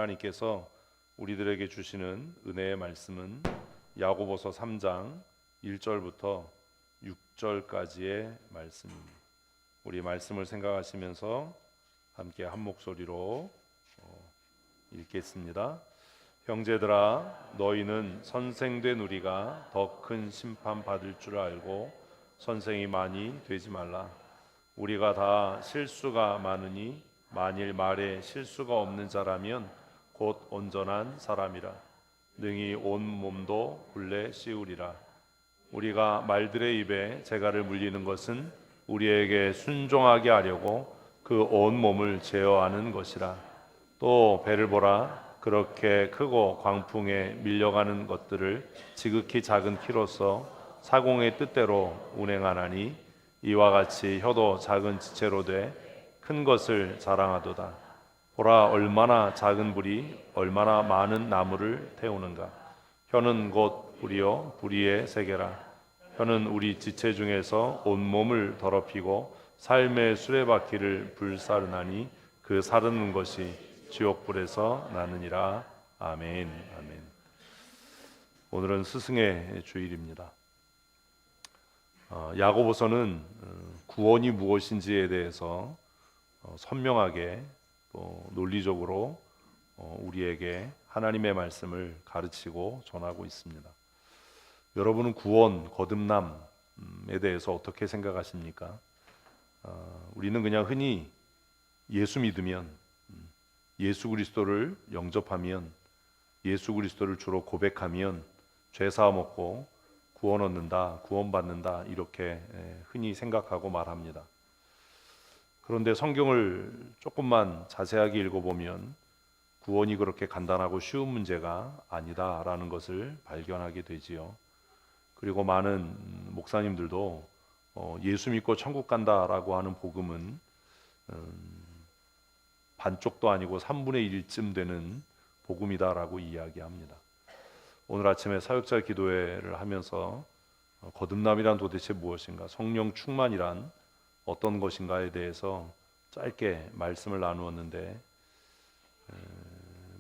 하나님께서 우리들에게 주시는 은혜의 말씀은 야고보서 3장 1절부터 6절까지의 말씀입니다. 우리 말씀을 생각하시면서 함께 한 목소리로 읽겠습니다. 형제들아, 너희는 선생된 우리가 더 큰 심판 받을 줄 알고 선생이 많이 되지 말라. 우리가 다 실수가 많으니 만일 말에 실수가 없는 자라면 곧 온전한 사람이라. 능히 온 몸도 굴레 씌우리라. 우리가 말들의 입에 재갈을 물리는 것은 우리에게 순종하게 하려고 그 온 몸을 제어하는 것이라. 또 배를 보라. 그렇게 크고 광풍에 밀려가는 것들을 지극히 작은 키로서 사공의 뜻대로 운행하나니 이와 같이 혀도 작은 지체로 돼 큰 것을 자랑하도다. 보라, 얼마나 작은 불이 얼마나 많은 나무를 태우는가. 혀는 곧 불이요 불의의 세계라. 혀는 우리 지체 중에서 온몸을 더럽히고 삶의 수레바퀴를 불사르나니 그 사르는 것이 지옥불에서 나느니라. 아멘. 아멘. 오늘은 스승의 주일입니다. 야고보서는 구원이 무엇인지에 대해서 선명하게 또 논리적으로 우리에게 하나님의 말씀을 가르치고 전하고 있습니다. 여러분은 구원, 거듭남에 대해서 어떻게 생각하십니까? 우리는 그냥 흔히 예수 믿으면, 예수 그리스도를 영접하면, 예수 그리스도를 주로 고백하면 죄 사함 얻고 구원 얻는다, 구원받는다, 이렇게 흔히 생각하고 말합니다. 그런데 성경을 조금만 자세하게 읽어보면 구원이 그렇게 간단하고 쉬운 문제가 아니다라는 것을 발견하게 되지요. 그리고 많은 목사님들도 예수 믿고 천국 간다라고 하는 복음은 반쪽도 아니고 3분의 1쯤 되는 복음이다라고 이야기합니다. 오늘 아침에 사역자 기도회를 하면서 거듭남이란 도대체 무엇인가, 성령 충만이란 어떤 것인가에 대해서 짧게 말씀을 나누었는데,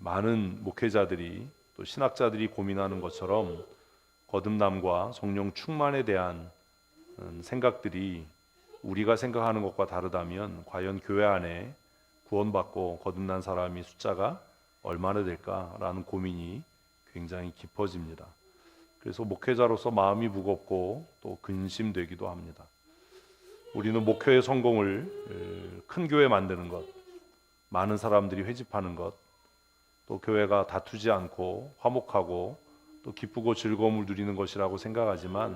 많은 목회자들이 또 신학자들이 고민하는 것처럼 거듭남과 성령 충만에 대한 생각들이 우리가 생각하는 것과 다르다면 과연 교회 안에 구원받고 거듭난 사람이 숫자가 얼마나 될까라는 고민이 굉장히 깊어집니다. 그래서 목회자로서 마음이 무겁고 또 근심되기도 합니다. 우리는 목회의 성공을 큰 교회 만드는 것, 많은 사람들이 회집하는 것, 또 교회가 다투지 않고 화목하고 또 기쁘고 즐거움을 누리는 것이라고 생각하지만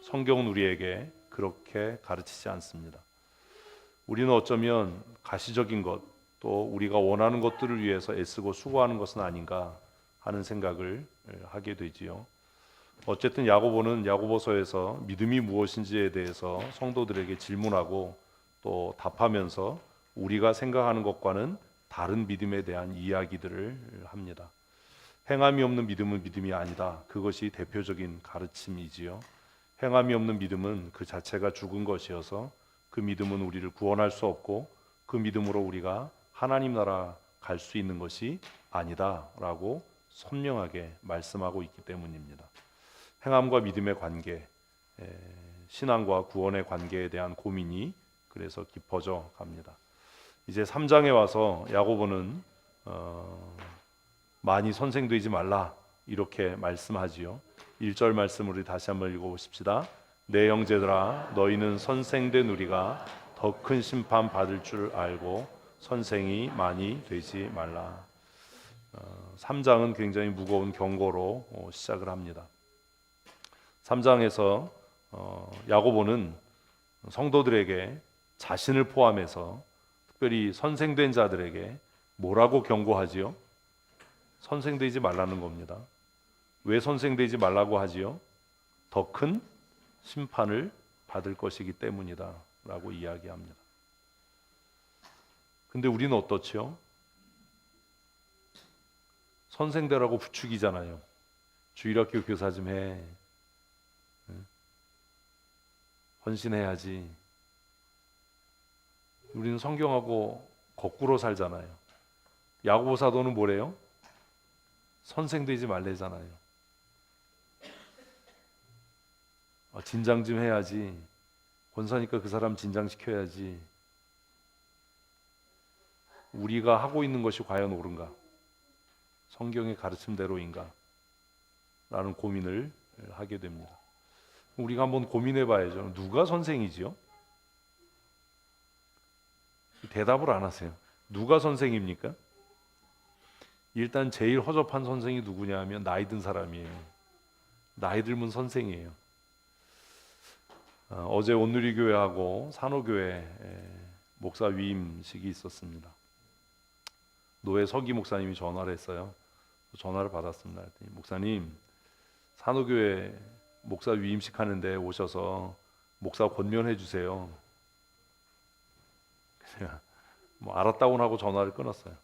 성경은 우리에게 그렇게 가르치지 않습니다. 우리는 어쩌면 가시적인 것, 또 우리가 원하는 것들을 위해서 애쓰고 수고하는 것은 아닌가 하는 생각을 하게 되지요. 어쨌든 야고보는 야고보서에서 믿음이 무엇인지에 대해서 성도들에게 질문하고 또 답하면서 우리가 생각하는 것과는 다른 믿음에 대한 이야기들을 합니다. 행함이 없는 믿음은 믿음이 아니다. 그것이 대표적인 가르침이지요. 행함이 없는 믿음은 그 자체가 죽은 것이어서 그 믿음은 우리를 구원할 수 없고 그 믿음으로 우리가 하나님 나라 갈 수 있는 것이 아니다라고 선명하게 말씀하고 있기 때문입니다. 행함과 믿음의 관계, 신앙과 구원의 관계에 대한 고민이 그래서 깊어져 갑니다. 이제 3장에 와서 야고보는 많이 선생되지 말라 이렇게 말씀하지요. 1절 말씀 우리 다시 한번 읽어보십시다. 내 형제들아, 너희는 선생된 우리가 더 큰 심판 받을 줄 알고 선생이 많이 되지 말라. 3장은 굉장히 무거운 경고로 시작을 합니다. 3장에서 야고보는 성도들에게 자신을 포함해서 특별히 선생된 자들에게 뭐라고 경고하지요? 선생되지 말라는 겁니다. 왜 선생되지 말라고 하지요? 더 큰 심판을 받을 것이기 때문이다 라고 이야기합니다. 근데 우리는 어떻지요? 선생되라고 부추기잖아요. 주일학교 교사 좀 해. 헌신해야지. 우리는 성경하고 거꾸로 살잖아요. 야고보 사도는 뭐래요? 선생 되지 말래잖아요. 진장 좀 해야지. 권사니까 그 사람 진장시켜야지. 우리가 하고 있는 것이 과연 옳은가? 성경의 가르침대로인가? 라는 고민을 하게 됩니다. 우리가 한번 고민해 봐야죠. 누가 선생이지요? 대답을 안 하세요. 누가 선생입니까? 일단 제일 허접한 선생이 누구냐 하면 나이 든 사람이에요. 나이 들면 선생이에요. 어제 온누리교회하고 산호교회 목사 위임식이 있었습니다. 노회 서기 목사님이 전화를 했어요. 전화를 받았습니다. 목사님, 산호교회 목사 위임식 하는데 오셔서 목사 권면해 주세요. 제가 뭐 알았다고 하고 전화를 끊었어요.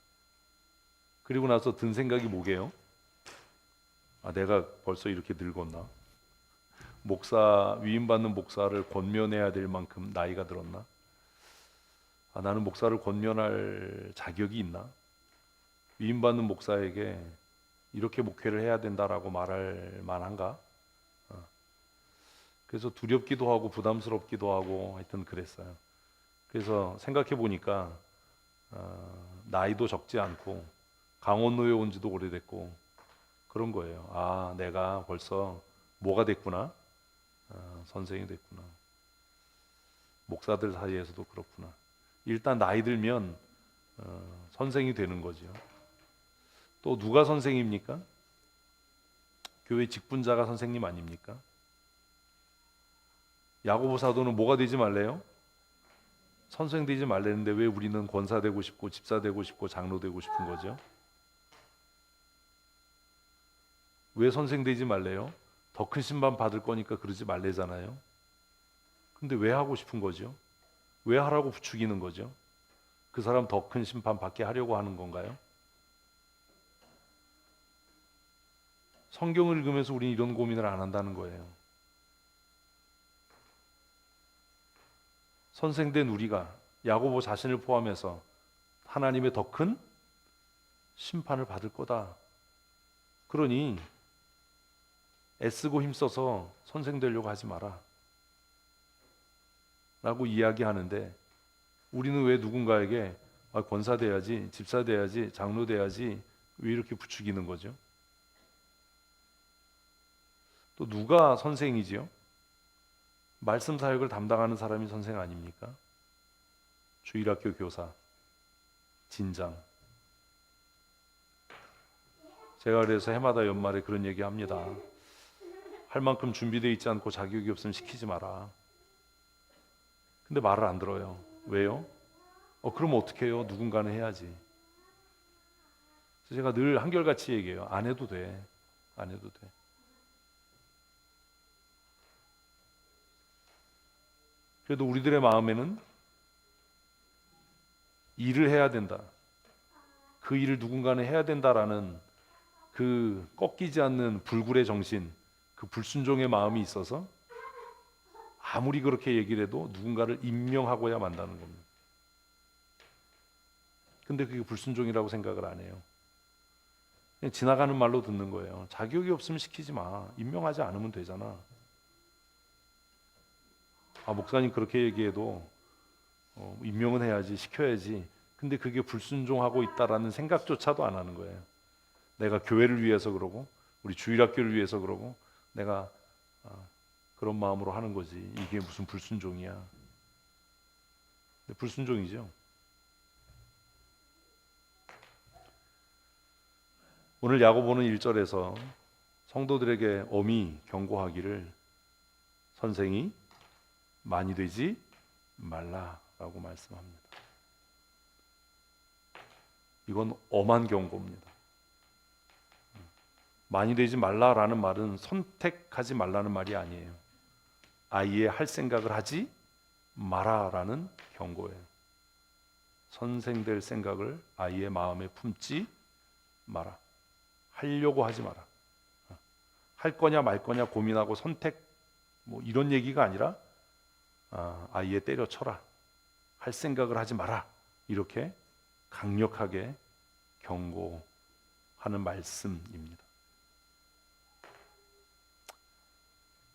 그리고 나서 든 생각이 뭐게요? 내가 벌써 이렇게 늙었나? 목사 위임받는 목사를 권면해야 될 만큼 나이가 들었나? 나는 목사를 권면할 자격이 있나? 위임받는 목사에게 이렇게 목회를 해야 된다라고 말할 만한가? 그래서 두렵기도 하고 부담스럽기도 하고 하여튼 그랬어요. 그래서 생각해 보니까 나이도 적지 않고 강원노에 온 지도 오래됐고 그런 거예요. 내가 벌써 뭐가 됐구나? 선생이 됐구나. 목사들 사이에서도 그렇구나. 일단 나이 들면 선생이 되는 거죠. 또 누가 선생입니까? 교회 직분자가 선생님 아닙니까? 야고보 사도는 뭐가 되지 말래요? 선생 되지 말래는데 왜 우리는 권사 되고 싶고 집사 되고 싶고 장로 되고 싶은 거죠? 왜 선생 되지 말래요? 더 큰 심판 받을 거니까 그러지 말래잖아요. 근데 왜 하고 싶은 거죠? 왜 하라고 부추기는 거죠? 그 사람 더 큰 심판 받게 하려고 하는 건가요? 성경을 읽으면서 우리는 이런 고민을 안 한다는 거예요. 선생된 우리가 야고보 자신을 포함해서 하나님의 더 큰 심판을 받을 거다. 그러니 애쓰고 힘써서 선생 되려고 하지 마라 라고 이야기하는데 우리는 왜 누군가에게 권사 돼야지, 집사 돼야지, 장로 돼야지 왜 이렇게 부추기는 거죠? 또 누가 선생이지요? 말씀 사역을 담당하는 사람이 선생 아닙니까? 주일학교 교사, 진장. 제가 그래서 해마다 연말에 그런 얘기 합니다. 할 만큼 준비되어 있지 않고 자격이 없으면 시키지 마라. 근데 말을 안 들어요. 왜요? 그럼 어떻게 해요? 누군가는 해야지. 그래서 제가 늘 한결같이 얘기해요. 안 해도 돼. 안 해도 돼. 그래도 우리들의 마음에는 일을 해야 된다. 그 일을 누군가는 해야 된다라는 그 꺾이지 않는 불굴의 정신, 그 불순종의 마음이 있어서 아무리 그렇게 얘기를 해도 누군가를 임명하고야 만다는 겁니다. 근데 그게 불순종이라고 생각을 안 해요. 그냥 지나가는 말로 듣는 거예요. 자격이 없으면 시키지 마. 임명하지 않으면 되잖아. 목사님 그렇게 얘기해도 임명은 해야지, 시켜야지. 근데 그게 불순종하고 있다라는 생각조차도 안 하는 거예요. 내가 교회를 위해서 그러고 우리 주일학교를 위해서 그러고 내가 그런 마음으로 하는 거지. 이게 무슨 불순종이야. 근데 불순종이죠. 오늘 야고보는 1절에서 성도들에게 엄히 경고하기를 선생이 많이 되지 말라라고 말씀합니다. 이건 엄한 경고입니다. 많이 되지 말라라는 말은 선택하지 말라는 말이 아니에요. 아예 할 생각을 하지 마라라는 경고예요. 선생될 생각을 아이의 마음에 품지 마라. 하려고 하지 마라. 할 거냐 말 거냐 고민하고 선택 뭐 이런 얘기가 아니라 아이의 때려쳐라. 할 생각을 하지 마라. 이렇게 강력하게 경고하는 말씀입니다.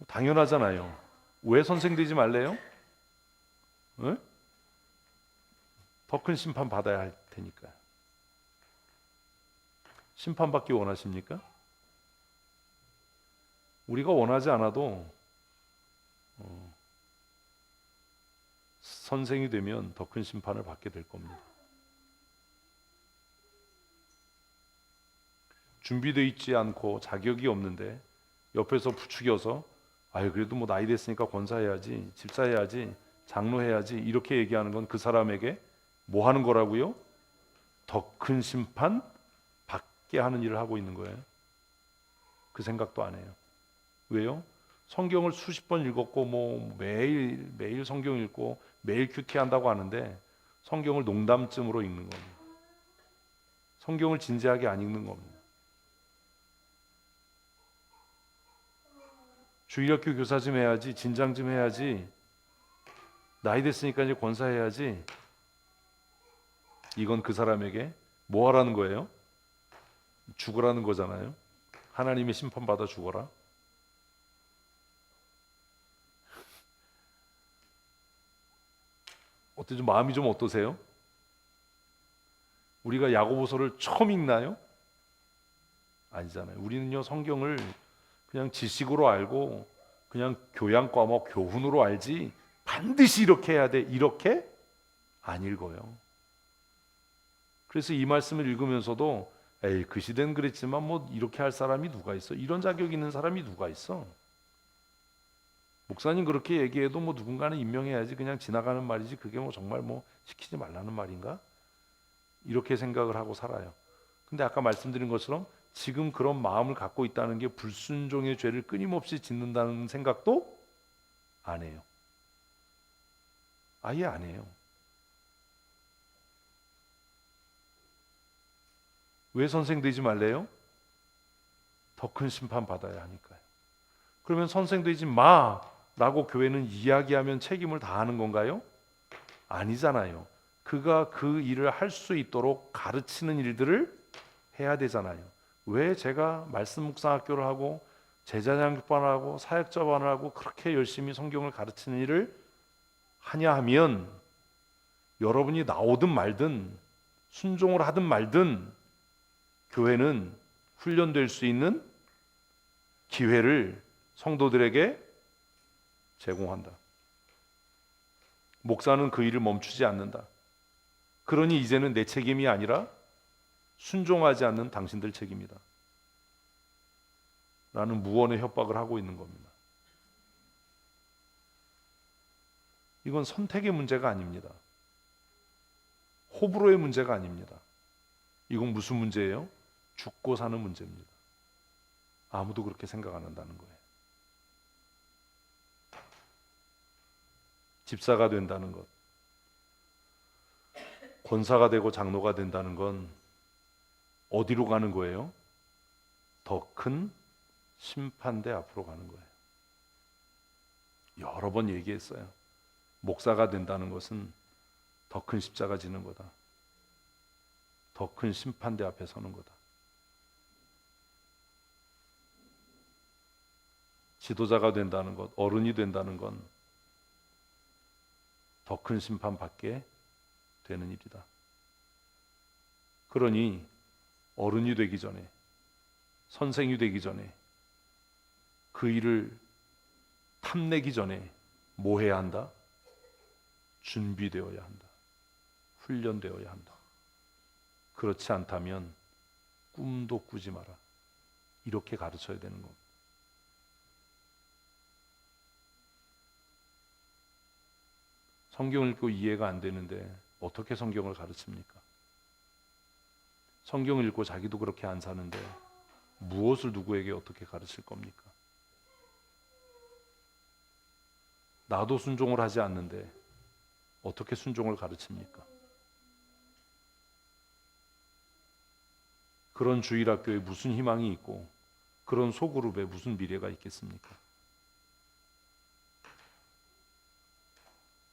당연하잖아요. 왜 선생 되지 말래요? 더 큰 심판 받아야 할 테니까요. 심판받기 원하십니까? 우리가 원하지 않아도 선생이 되면 더 큰 심판을 받게 될 겁니다. 준비되어 있지 않고 자격이 없는데 옆에서 부추겨서 아유 그래도 뭐 나이 됐으니까 권사해야지, 집사해야지, 장로해야지 이렇게 얘기하는 건 그 사람에게 뭐 하는 거라고요? 더 큰 심판 받게 하는 일을 하고 있는 거예요. 그 생각도 안 해요. 왜요? 성경을 수십 번 읽었고 뭐 매일 성경 읽고 매일 큐티한다고 하는데 성경을 농담쯤으로 읽는 겁니다. 성경을 진지하게 안 읽는 겁니다. 주일학교 교사 좀 해야지, 진장 좀 해야지, 나이 됐으니까 이제 권사해야지. 이건 그 사람에게 뭐 하라는 거예요? 죽으라는 거잖아요. 하나님의 심판받아 죽어라. 어때 좀 마음이 좀 어떠세요? 우리가 야고보서를 처음 읽나요? 아니잖아요. 우리는요 성경을 그냥 지식으로 알고 그냥 교양 과목 교훈으로 알지 반드시 이렇게 해야 돼 이렇게 안 읽어요. 그래서 이 말씀을 읽으면서도 에이 그 시대는 그랬지만 뭐 이렇게 할 사람이 누가 있어? 이런 자격 있는 사람이 누가 있어? 목사님 그렇게 얘기해도 뭐 누군가는 임명해야지 그냥 지나가는 말이지 그게 뭐 정말 뭐 시키지 말라는 말인가? 이렇게 생각을 하고 살아요. 근데 아까 말씀드린 것처럼 지금 그런 마음을 갖고 있다는 게 불순종의 죄를 끊임없이 짓는다는 생각도 안 해요. 아예 안 해요. 왜 선생 되지 말래요? 더 큰 심판 받아야 하니까요. 그러면 선생 되지 마라고 교회는 이야기하면 책임을 다하는 건가요? 아니잖아요. 그가 그 일을 할 수 있도록 가르치는 일들을 해야 되잖아요. 왜 제가 말씀 묵상학교를 하고 제자장육반을 하고 사역자반을 하고 그렇게 열심히 성경을 가르치는 일을 하냐 하면 여러분이 나오든 말든 순종을 하든 말든 교회는 훈련될 수 있는 기회를 성도들에게 제공한다. 목사는 그 일을 멈추지 않는다. 그러니 이제는 내 책임이 아니라 순종하지 않는 당신들 책임이다. 라는 무언의 협박을 하고 있는 겁니다. 이건 선택의 문제가 아닙니다. 호불호의 문제가 아닙니다. 이건 무슨 문제예요? 죽고 사는 문제입니다. 아무도 그렇게 생각 안 한다는 거예요. 집사가 된다는 것, 권사가 되고 장로가 된다는 건 어디로 가는 거예요? 더 큰 심판대 앞으로 가는 거예요. 여러 번 얘기했어요. 목사가 된다는 것은 더 큰 십자가 지는 거다. 더 큰 심판대 앞에 서는 거다. 지도자가 된다는 것, 어른이 된다는 건 더 큰 심판 받게 되는 일이다. 그러니 어른이 되기 전에, 선생이 되기 전에, 그 일을 탐내기 전에 뭐 해야 한다? 준비되어야 한다. 훈련되어야 한다. 그렇지 않다면 꿈도 꾸지 마라. 이렇게 가르쳐야 되는 겁니다. 성경을 읽고 이해가 안 되는데 어떻게 성경을 가르칩니까? 성경을 읽고 자기도 그렇게 안 사는데 무엇을 누구에게 어떻게 가르칠 겁니까? 나도 순종을 하지 않는데 어떻게 순종을 가르칩니까? 그런 주일학교에 무슨 희망이 있고 그런 소그룹에 무슨 미래가 있겠습니까?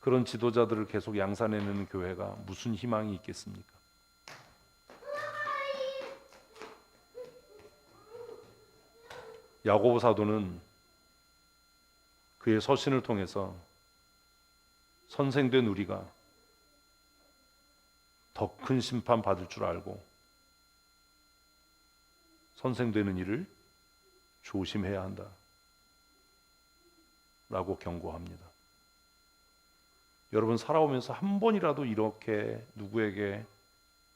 그런 지도자들을 계속 양산해내는 교회가 무슨 희망이 있겠습니까? 야고보 사도는 그의 서신을 통해서 선생된 우리가 더 큰 심판 받을 줄 알고 선생되는 일을 조심해야 한다 라고 경고합니다. 여러분, 살아오면서 한 번이라도 이렇게 누구에게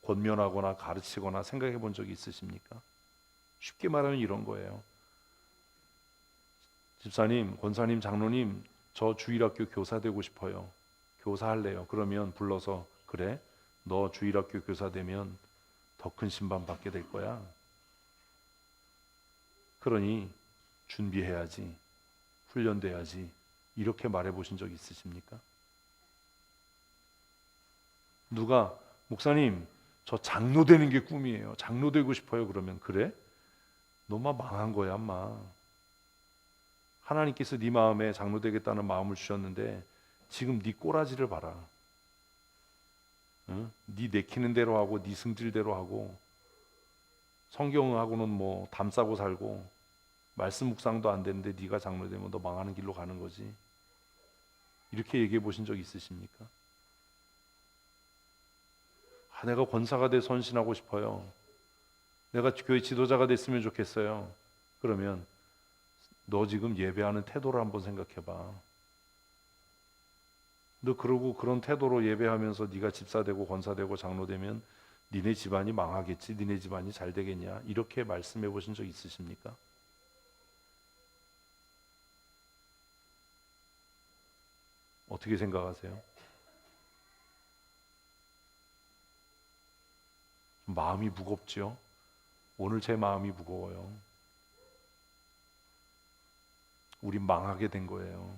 권면하거나 가르치거나 생각해 본 적이 있으십니까? 쉽게 말하면 이런 거예요. 집사님, 권사님, 장로님, 저 주일학교 교사 되고 싶어요. 교사할래요. 그러면 불러서, 그래? 너 주일학교 교사 되면 더 큰 심판 받게 될 거야. 그러니 준비해야지, 훈련돼야지, 이렇게 말해 보신 적 있으십니까? 누가 목사님 저 장로 되는 게 꿈이에요. 장로 되고 싶어요. 그러면 그래? 너 마 망한 거야, 엄마. 하나님께서 네 마음에 장로 되겠다는 마음을 주셨는데 지금 네 꼬라지를 봐라. 응? 네 내키는 대로 하고 네 승질대로 하고 성경하고는 뭐 담싸고 살고 말씀 묵상도 안 되는데 네가 장로 되면 너 망하는 길로 가는 거지. 이렇게 얘기해 보신 적 있으십니까? 내가 권사가 돼 선신하고 싶어요. 내가 교회 지도자가 됐으면 좋겠어요. 그러면 너 지금 예배하는 태도를 한번 생각해봐. 너 그러고 그런 태도로 예배하면서 네가 집사 되고 권사 되고 장로 되면 니네 집안이 망하겠지. 니네 집안이 잘 되겠냐. 이렇게 말씀해 보신 적 있으십니까? 어떻게 생각하세요? 마음이 무겁죠? 오늘 제 마음이 무거워요. 우린 망하게 된 거예요.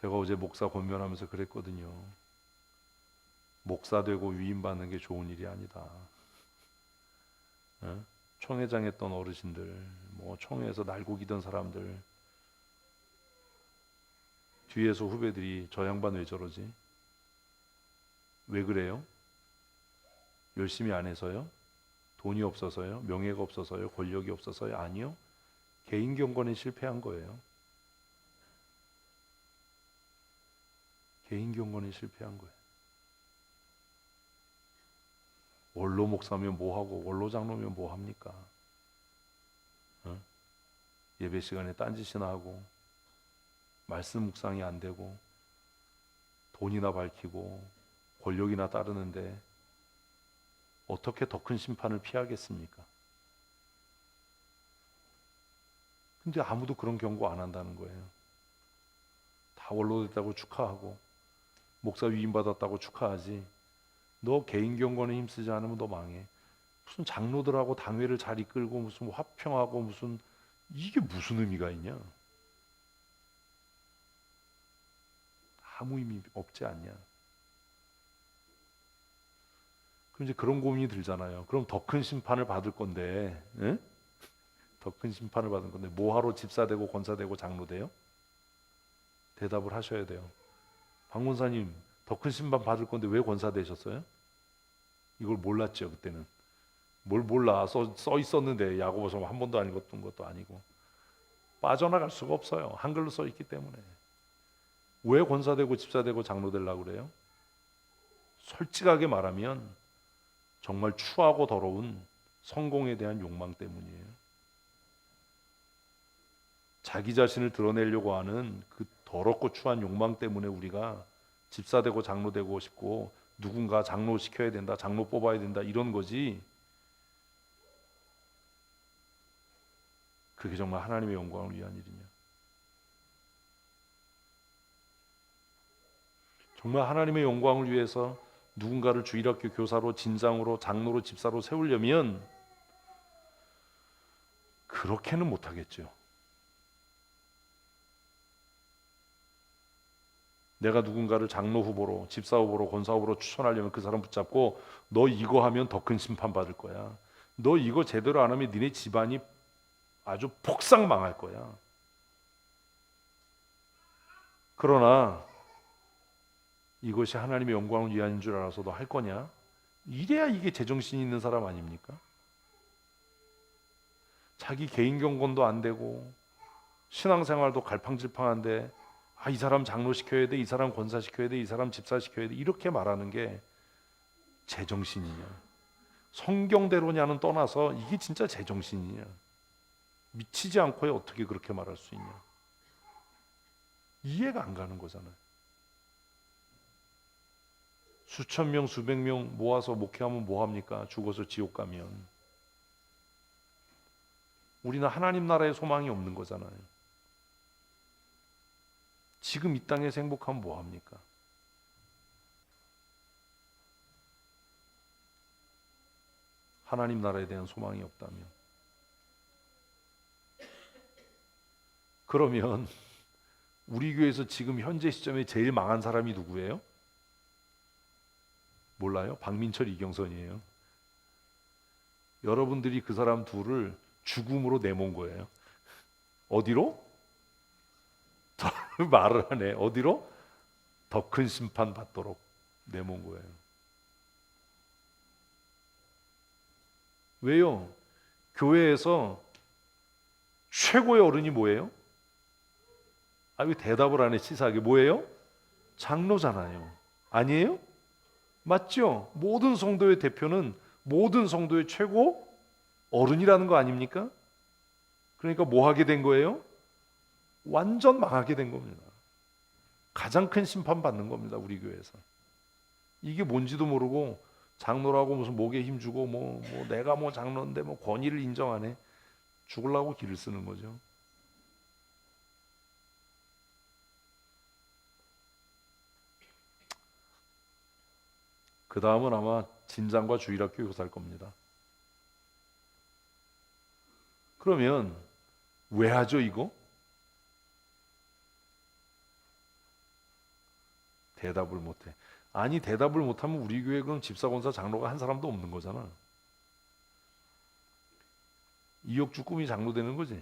제가 어제 목사 권면하면서 그랬거든요. 목사 되고 위임받는 게 좋은 일이 아니다. 어? 총회장 했던 어르신들, 뭐 총회에서 날고기던 사람들, 뒤에서 후배들이 저 양반 왜 저러지? 왜 그래요? 열심히 안 해서요? 돈이 없어서요? 명예가 없어서요? 권력이 없어서요? 아니요. 개인 경건에 실패한 거예요. 개인 경건에 실패한 거예요. 원로 목사면 뭐하고 원로 장로면 뭐합니까? 어? 예배 시간에 딴짓이나 하고 말씀 묵상이 안 되고 돈이나 밝히고 권력이나 따르는데 어떻게 더 큰 심판을 피하겠습니까? 근데 아무도 그런 경고 안 한다는 거예요. 다 원로 됐다고 축하하고 목사 위임 받았다고 축하하지. 너 개인 경건에 힘쓰지 않으면 너 망해. 무슨 장로들하고 당회를 잘 이끌고 무슨 화평하고 무슨 이게 무슨 의미가 있냐? 아무 의미 없지 않냐? 그럼 이제 그런 고민이 들잖아요. 그럼 더 큰 심판을 받을 건데, 응? 더 큰 심판을 받을 건데 뭐하러 집사되고 권사되고 장로돼요? 대답을 하셔야 돼요. 박 권사님, 더 큰 심판 받을 건데 왜 권사 되셨어요? 이걸 몰랐죠 그때는. 뭘 몰라. 써 있었는데 야고보서 한 번도 안 읽었던 것도 아니고 빠져나갈 수가 없어요. 한글로 써 있기 때문에. 왜 권사되고 집사되고 장로 되려고 그래요? 솔직하게 말하면 정말 추하고 더러운 성공에 대한 욕망 때문이에요. 자기 자신을 드러내려고 하는 그 더럽고 추한 욕망 때문에 우리가 집사되고 장로 되고 싶고 누군가 장로 시켜야 된다, 장로 뽑아야 된다 이런 거지. 그게 정말 하나님의 영광을 위한 일이냐? 정말 하나님의 영광을 위해서 누군가를 주일학교 교사로, 진장으로, 장로로, 집사로 세우려면 그렇게는 못하겠죠. 내가 누군가를 장로 후보로, 집사 후보로, 권사 후보로 추천하려면 그 사람 붙잡고 너 이거 하면 더 큰 심판 받을 거야. 너 이거 제대로 안 하면 니네 집안이 아주 폭삭 망할 거야. 그러나 이것이 하나님의 영광을 위한 줄 알아서 너 할 거냐? 이래야 이게 제정신이 있는 사람 아닙니까? 자기 개인 경건도 안 되고 신앙생활도 갈팡질팡한데 이 사람 장로시켜야 돼, 이 사람 권사시켜야 돼, 이 사람 집사시켜야 돼, 이렇게 말하는 게 제정신이냐? 성경대로냐는 떠나서 이게 진짜 제정신이냐? 미치지 않고야 어떻게 그렇게 말할 수 있냐? 이해가 안 가는 거잖아요. 수천 명, 수백 명 모아서 목회하면 뭐합니까? 죽어서 지옥 가면. 우리는 하나님 나라의 소망이 없는 거잖아요. 지금 이 땅에서 행복하면 뭐합니까? 하나님 나라에 대한 소망이 없다면. 그러면 우리 교회에서 지금 현재 시점에 제일 망한 사람이 누구예요? 몰라요? 박민철, 이경선이에요. 여러분들이 그 사람 둘을 죽음으로 내몬 거예요. 어디로? 말을 하네. 어디로? 더 큰 심판 받도록 내몬 거예요. 왜요? 교회에서 최고의 어른이 뭐예요? 왜 대답을 안 해? 치사하게. 뭐예요? 장로잖아요. 아니에요? 맞죠? 모든 성도의 대표는 모든 성도의 최고 어른이라는 거 아닙니까? 그러니까 뭐 하게 된 거예요? 완전 망하게 된 겁니다. 가장 큰 심판 받는 겁니다. 우리 교회에서. 이게 뭔지도 모르고 장로라고 무슨 목에 힘주고 뭐 내가 뭐 장로인데 뭐 권위를 인정 안 해. 죽으려고 길을 쓰는 거죠. 그 다음은 아마 진장과 주일학교 교사일 겁니다. 그러면 왜 하죠 이거? 대답을 못해. 아니 대답을 못하면 우리 교회 그럼 집사, 권사, 장로가 한 사람도 없는 거잖아. 이혁주 꿈이 장로 되는 거지.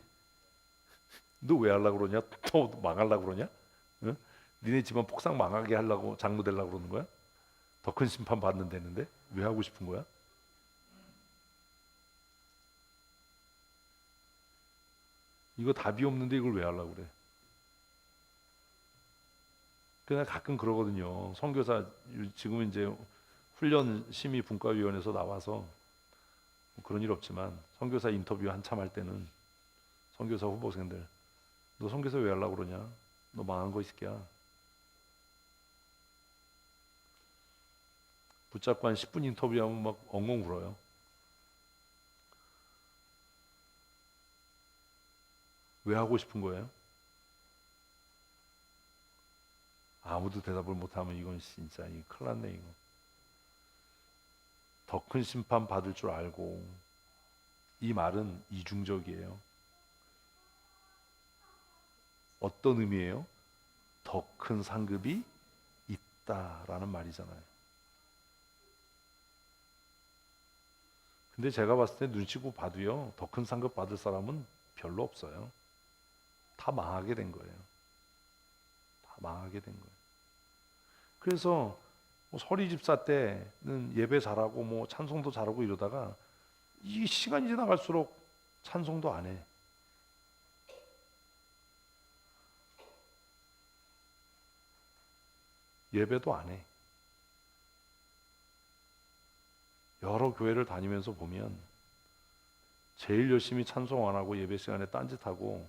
너 왜 하려고 그러냐? 또 망하려고 그러냐? 응? 니네 집안 폭삭 망하게 하려고 장로 되려고 그러는 거야? 더 큰 심판 받는다는데 왜 하고 싶은 거야? 이거 답이 없는데 이걸 왜 하려고 그래? 그냥 가끔 그러거든요. 선교사 지금은 이제 훈련 심의 분과위원회에서 나와서 그런 일 없지만 선교사 인터뷰 한참 할 때는 선교사 후보생들 너 선교사 왜 하려고 그러냐? 너 망한 거 이 새끼야. 붙잡고 한 10분 인터뷰하면 막 엉엉 울어요. 왜 하고 싶은 거예요? 아무도 대답을 못하면 이건 진짜 큰일 났네 이거. 더 큰 심판 받을 줄 알고. 이 말은 이중적이에요. 어떤 의미예요? 더 큰 상급이 있다라는 말이잖아요. 근데 제가 봤을 때 눈치고 봐도요, 더 큰 상급 받을 사람은 별로 없어요. 다 망하게 된 거예요. 다 망하게 된 거예요. 그래서 서리 집사 때는 예배 잘하고 찬송도 잘하고 이러다가 이 시간이 지나갈수록 찬송도 안 해. 예배도 안 해. 여러 교회를 다니면서 보면 제일 열심히 찬송 안 하고 예배 시간에 딴짓하고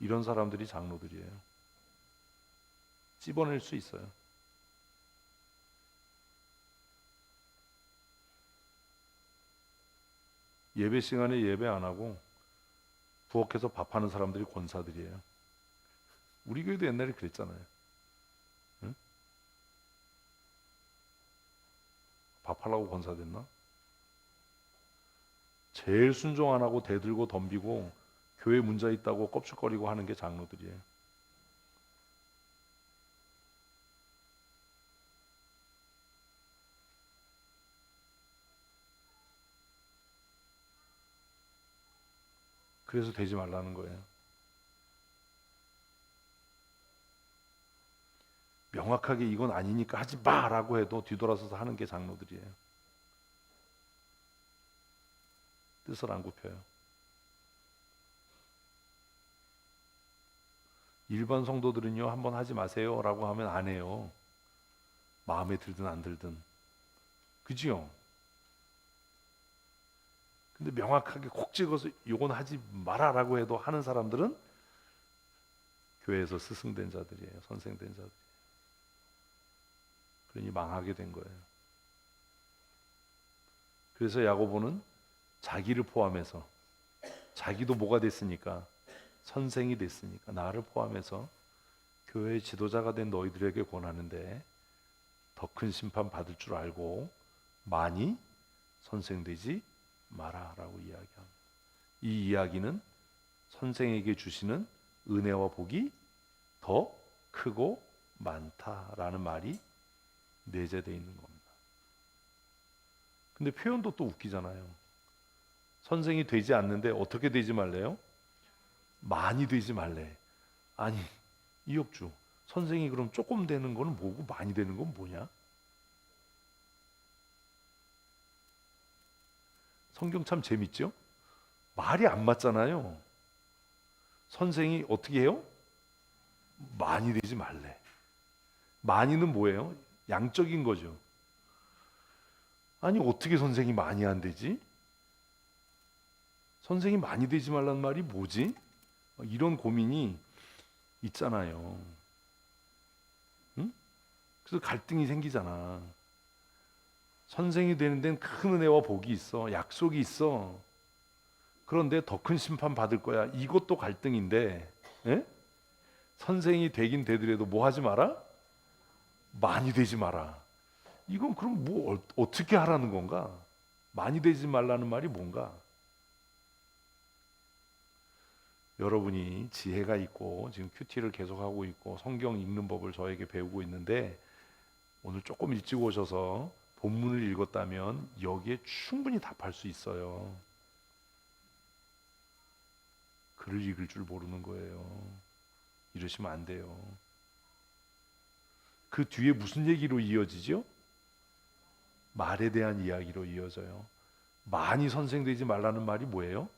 이런 사람들이 장로들이에요. 찝어낼 수 있어요. 예배 시간에 예배 안 하고 부엌에서 밥하는 사람들이 권사들이에요. 우리 교회도 옛날에 그랬잖아요. 응? 밥하려고 권사 됐나? 제일 순종 안 하고 대들고 덤비고 교회 문제 있다고 껍죽거리고 하는 게 장로들이에요. 그래서 되지 말라는 거예요. 명확하게 이건 아니니까 하지 마라고 해도 뒤돌아서서 하는 게 장로들이에요. 뜻을 안 굽혀요. 일반 성도들은요, 한번 하지 마세요라고 하면 안 해요. 마음에 들든 안 들든. 그지요? 근데 명확하게 콕 찍어서 이건 하지 마라라고 해도 하는 사람들은 교회에서 스승된 자들이에요. 선생된 자들. 그러니 망하게 된 거예요. 그래서 야고보는 자기를 포함해서, 자기도 뭐가 됐으니까, 선생이 됐으니까 나를 포함해서 교회의 지도자가 된 너희들에게 권하는데 더 큰 심판 받을 줄 알고 많이 선생되지 마라라고 이야기합니다. 이 이야기는 선생에게 주시는 은혜와 복이 더 크고 많다라는 말이 내재되어 있는 겁니다. 근데 표현도 또 웃기잖아요. 선생이 되지 않는데 어떻게 되지 말래요? 많이 되지 말래. 아니, 이역주, 선생이 그럼 조금 되는 거는 뭐고 많이 되는 건 뭐냐? 성경 참 재밌죠? 말이 안 맞잖아요. 선생이 어떻게 해요? 많이 되지 말래. 많이는 뭐예요? 양적인 거죠. 아니, 어떻게 선생이 많이 안 되지? 선생이 많이 되지 말란 말이 뭐지? 이런 고민이 있잖아요. 응? 그래서 갈등이 생기잖아. 선생이 되는 데는 큰 은혜와 복이 있어. 약속이 있어. 그런데 더 큰 심판 받을 거야. 이것도 갈등인데, 예? 선생이 되긴 되더라도 뭐 하지 마라? 많이 되지 마라. 이건 그럼 뭐 어떻게 하라는 건가? 많이 되지 말라는 말이 뭔가? 여러분이 지혜가 있고 지금 큐티를 계속하고 있고 성경 읽는 법을 저에게 배우고 있는데 오늘 조금 일찍 오셔서 본문을 읽었다면 여기에 충분히 답할 수 있어요. 글을 읽을 줄 모르는 거예요. 이러시면 안 돼요. 그 뒤에 무슨 얘기로 이어지죠? 말에 대한 이야기로 이어져요. 많이 선생되지 말라는 말이 뭐예요?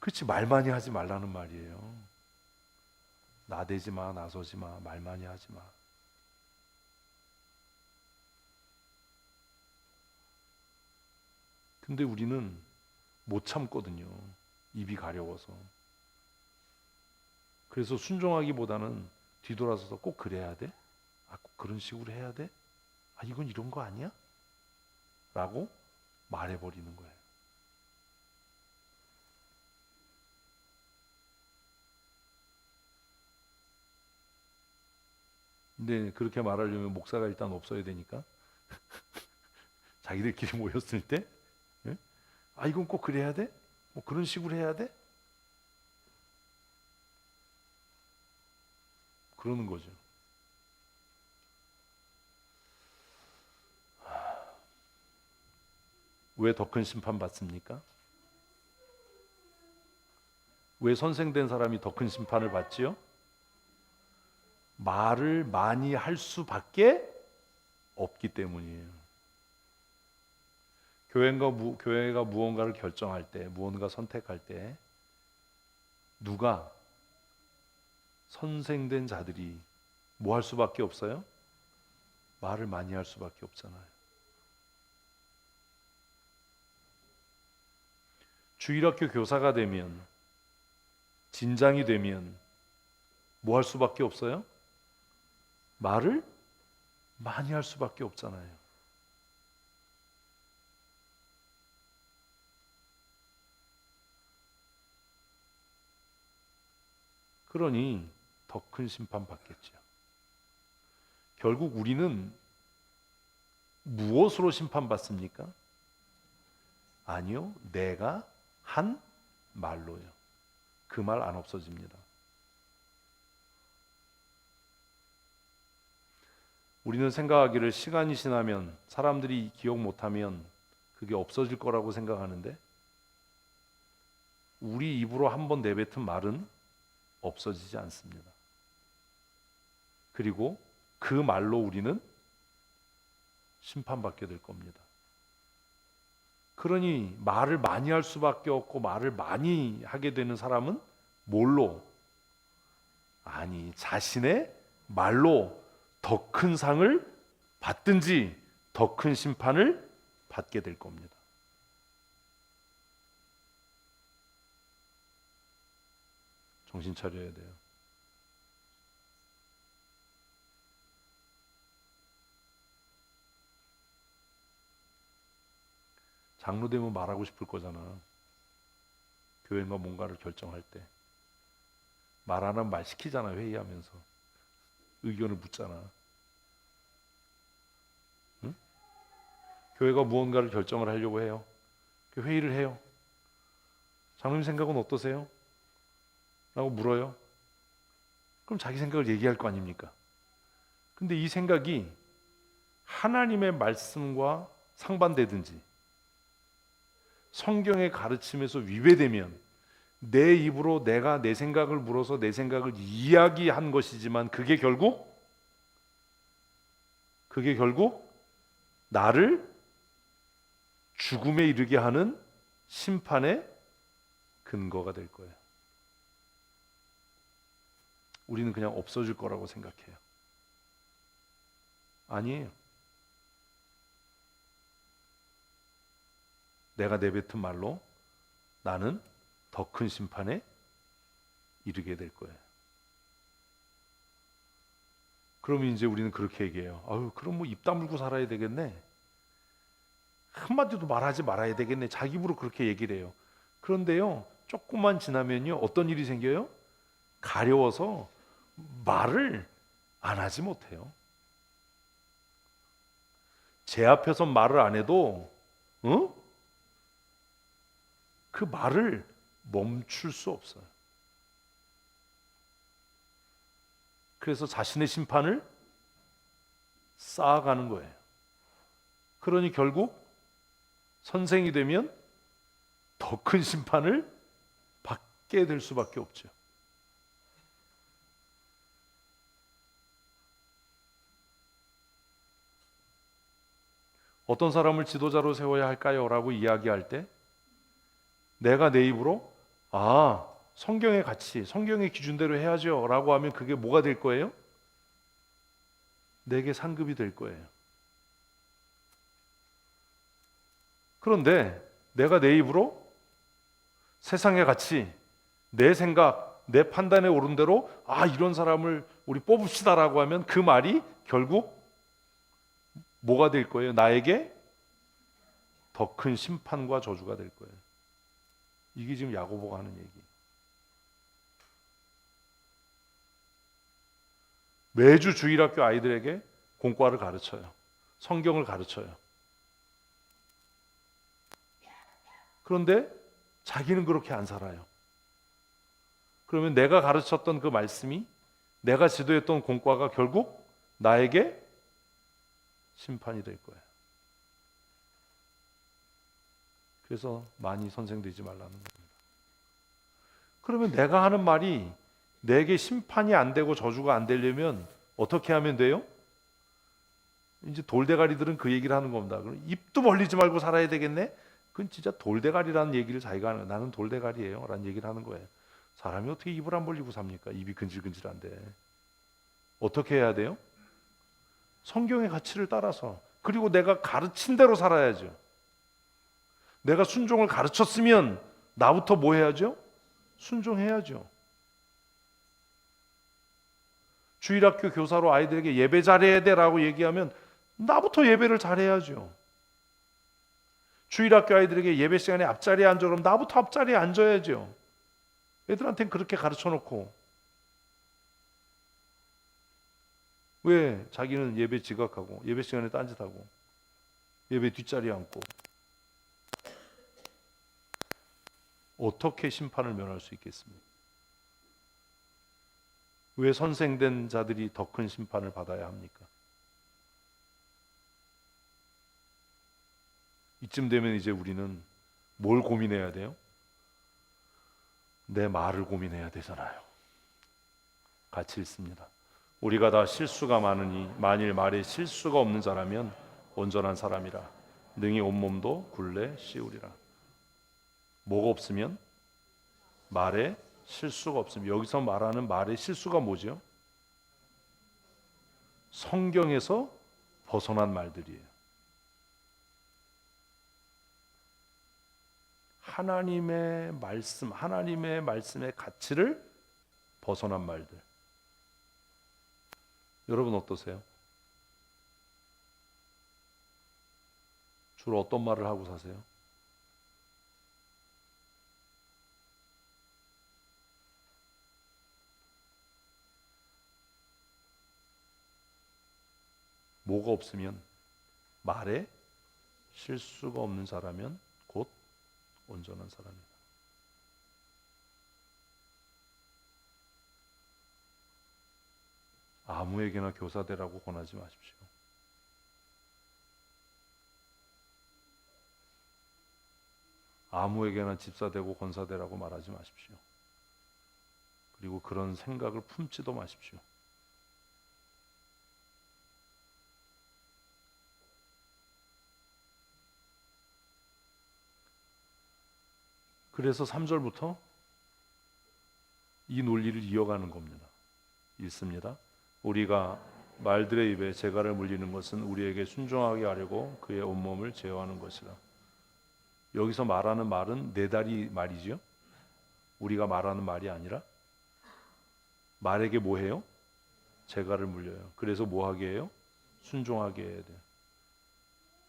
그렇지, 말 많이 하지 말라는 말이에요. 나대지 마, 나서지 마, 말 많이 하지 마. 근데 우리는 못 참거든요. 입이 가려워서. 그래서 순종하기보다는 뒤돌아서서 꼭 그래야 돼? 아, 꼭 그런 식으로 해야 돼? 아, 이건 이런 거 아니야? 라고 말해버리는 거예요. 근데 그렇게 말하려면 목사가 일단 없어야 되니까 자기들끼리 모였을 때 예? 아, 이건 꼭 그래야 돼? 뭐 그런 식으로 해야 돼? 그러는 거죠. 왜 더 큰 심판 받습니까? 왜 선생된 사람이 더 큰 심판을 받지요? 말을 많이 할 수밖에 없기 때문이에요. 교회가 무언가를 결정할 때, 무언가 선택할 때 누가 선생된 자들이 뭐 할 수밖에 없어요? 말을 많이 할 수밖에 없잖아요. 주일학교 교사가 되면, 진장이 되면 뭐 할 수밖에 없어요? 말을 많이 할 수밖에 없잖아요. 그러니 더 큰 심판 받겠죠. 결국 우리는 무엇으로 심판받습니까? 아니요, 내가 한 말로요. 그 말 안 없어집니다. 우리는 생각하기를 시간이 지나면 사람들이 기억 못하면 그게 없어질 거라고 생각하는데 우리 입으로 한번 내뱉은 말은 없어지지 않습니다. 그리고 그 말로 우리는 심판받게 될 겁니다. 그러니 말을 많이 할 수밖에 없고 말을 많이 하게 되는 사람은 뭘로? 아니, 자신의 말로 더 큰 상을 받든지 더 큰 심판을 받게 될 겁니다. 정신 차려야 돼요. 장로 되면 말하고 싶을 거잖아. 교회가 뭔가를 결정할 때 말 안 하면 말 시키잖아. 회의하면서 의견을 묻잖아. 응? 교회가 무언가를 결정을 하려고 해요. 회의를 해요. 장로님 생각은 어떠세요? 라고 물어요. 그럼 자기 생각을 얘기할 거 아닙니까? 근데 이 생각이 하나님의 말씀과 상반되든지 성경의 가르침에서 위배되면 내 입으로 내가 내 생각을 물어서 내 생각을 이야기한 것이지만 그게 결국 나를 죽음에 이르게 하는 심판의 근거가 될 거예요. 우리는 그냥 없어질 거라고 생각해요. 아니에요. 내가 내뱉은 말로 나는 더 큰 심판에 이르게 될 거예요. 그러면 이제 우리는 그렇게 얘기해요. 아유, 그럼 뭐 입 다물고 살아야 되겠네. 한마디도 말하지 말아야 되겠네. 자기 입으로 그렇게 얘기를 해요. 그런데요, 조금만 지나면요, 어떤 일이 생겨요? 가려워서 말을 안 하지 못해요. 제 앞에서 말을 안 해도 그 말을 멈출 수 없어요. 그래서 자신의 심판을 쌓아가는 거예요. 그러니 결국 선생이 되면 더 큰 심판을 받게 될 수밖에 없죠. 어떤 사람을 지도자로 세워야 할까요? 라고 이야기할 때 내가 내 입으로 성경의 가치, 성경의 기준대로 해야죠 라고 하면 그게 뭐가 될 거예요? 내게 상급이 될 거예요. 그런데 내가 내 입으로 세상의 가치, 내 생각, 내 판단에 옳은 대로 이런 사람을 우리 뽑읍시다라고 하면 그 말이 결국 뭐가 될 거예요? 나에게 더 큰 심판과 저주가 될 거예요. 이게 지금 야고보가 하는 얘기. 매주 주일학교 아이들에게 공과를 가르쳐요. 성경을 가르쳐요. 그런데 자기는 그렇게 안 살아요. 그러면 내가 가르쳤던 그 말씀이, 내가 지도했던 공과가 결국 나에게 심판이 될 거예요. 그래서 많이 선생 되지 말라는 겁니다. 그러면 내가 하는 말이 내게 심판이 안 되고 저주가 안 되려면 어떻게 하면 돼요? 이제 돌대가리들은 그 얘기를 하는 겁니다. 그럼 입도 벌리지 말고 살아야 되겠네? 그건 진짜 돌대가리라는 얘기를 자기가 하는, 나는 돌대가리예요 라는 얘기를 하는 거예요. 사람이 어떻게 입을 안 벌리고 삽니까? 입이 근질근질한데. 어떻게 해야 돼요? 성경의 가치를 따라서, 그리고 내가 가르친 대로 살아야죠. 내가 순종을 가르쳤으면 나부터 뭐 해야죠? 순종해야죠. 주일학교 교사로 아이들에게 예배 잘해야 돼라고 얘기하면 나부터 예배를 잘해야죠. 주일학교 아이들에게 예배 시간에 앞자리에 앉아 그러면 나부터 앞자리에 앉아야죠. 애들한테는 그렇게 가르쳐 놓고 왜 자기는 예배 지각하고 예배 시간에 딴짓하고 예배 뒷자리에 앉고 어떻게 심판을 면할 수 있겠습니까? 왜 선생된 자들이 더 큰 심판을 받아야 합니까? 이쯤 되면 이제 우리는 뭘 고민해야 돼요? 내 말을 고민해야 되잖아요. 같이 읽습니다. 우리가 다 실수가 많으니 만일 말에 실수가 없는 자라면 온전한 사람이라 능히 온몸도 굴레 씌우리라. 뭐가 없으면? 말에 실수가 없으면. 여기서 말하는 말의 실수가 뭐죠? 성경에서 벗어난 말들이에요. 하나님의 말씀, 하나님의 말씀의 가치를 벗어난 말들. 여러분 어떠세요? 주로 어떤 말을 하고 사세요? 뭐가 없으면? 말에 실수가 없는 자라면 곧 온전한 사람이다. 아무에게나 교사되라고 권하지 마십시오. 아무에게나 집사되고 권사되라고 말하지 마십시오. 그리고 그런 생각을 품지도 마십시오. 그래서 3절부터 이 논리를 이어가는 겁니다. 읽습니다. 우리가 말들의 입에 재갈을 물리는 것은 우리에게 순종하게 하려고 그의 온몸을 제어하는 것이라. 여기서 말하는 말은 네 다리 말이죠. 우리가 말하는 말이 아니라 말에게 뭐 해요? 재갈을 물려요. 그래서 뭐 하게 해요? 순종하게 해야 돼요.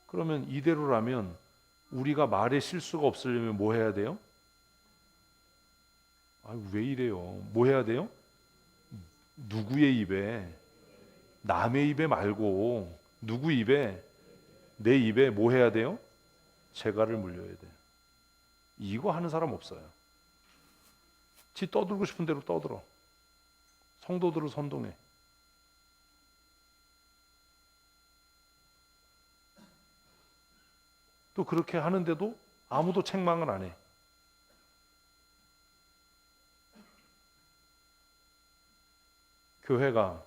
그러면 이대로라면 우리가 말에 실수가 없으려면 뭐 해야 돼요? 왜 이래요? 뭐 해야 돼요? 누구의 입에? 남의 입에 말고 누구 입에? 내 입에 뭐 해야 돼요? 재갈을 물려야 돼요. 이거 하는 사람 없어요. 지 떠들고 싶은 대로 떠들어. 성도들을 선동해. 또 그렇게 하는데도 아무도 책망을 안 해. 교회가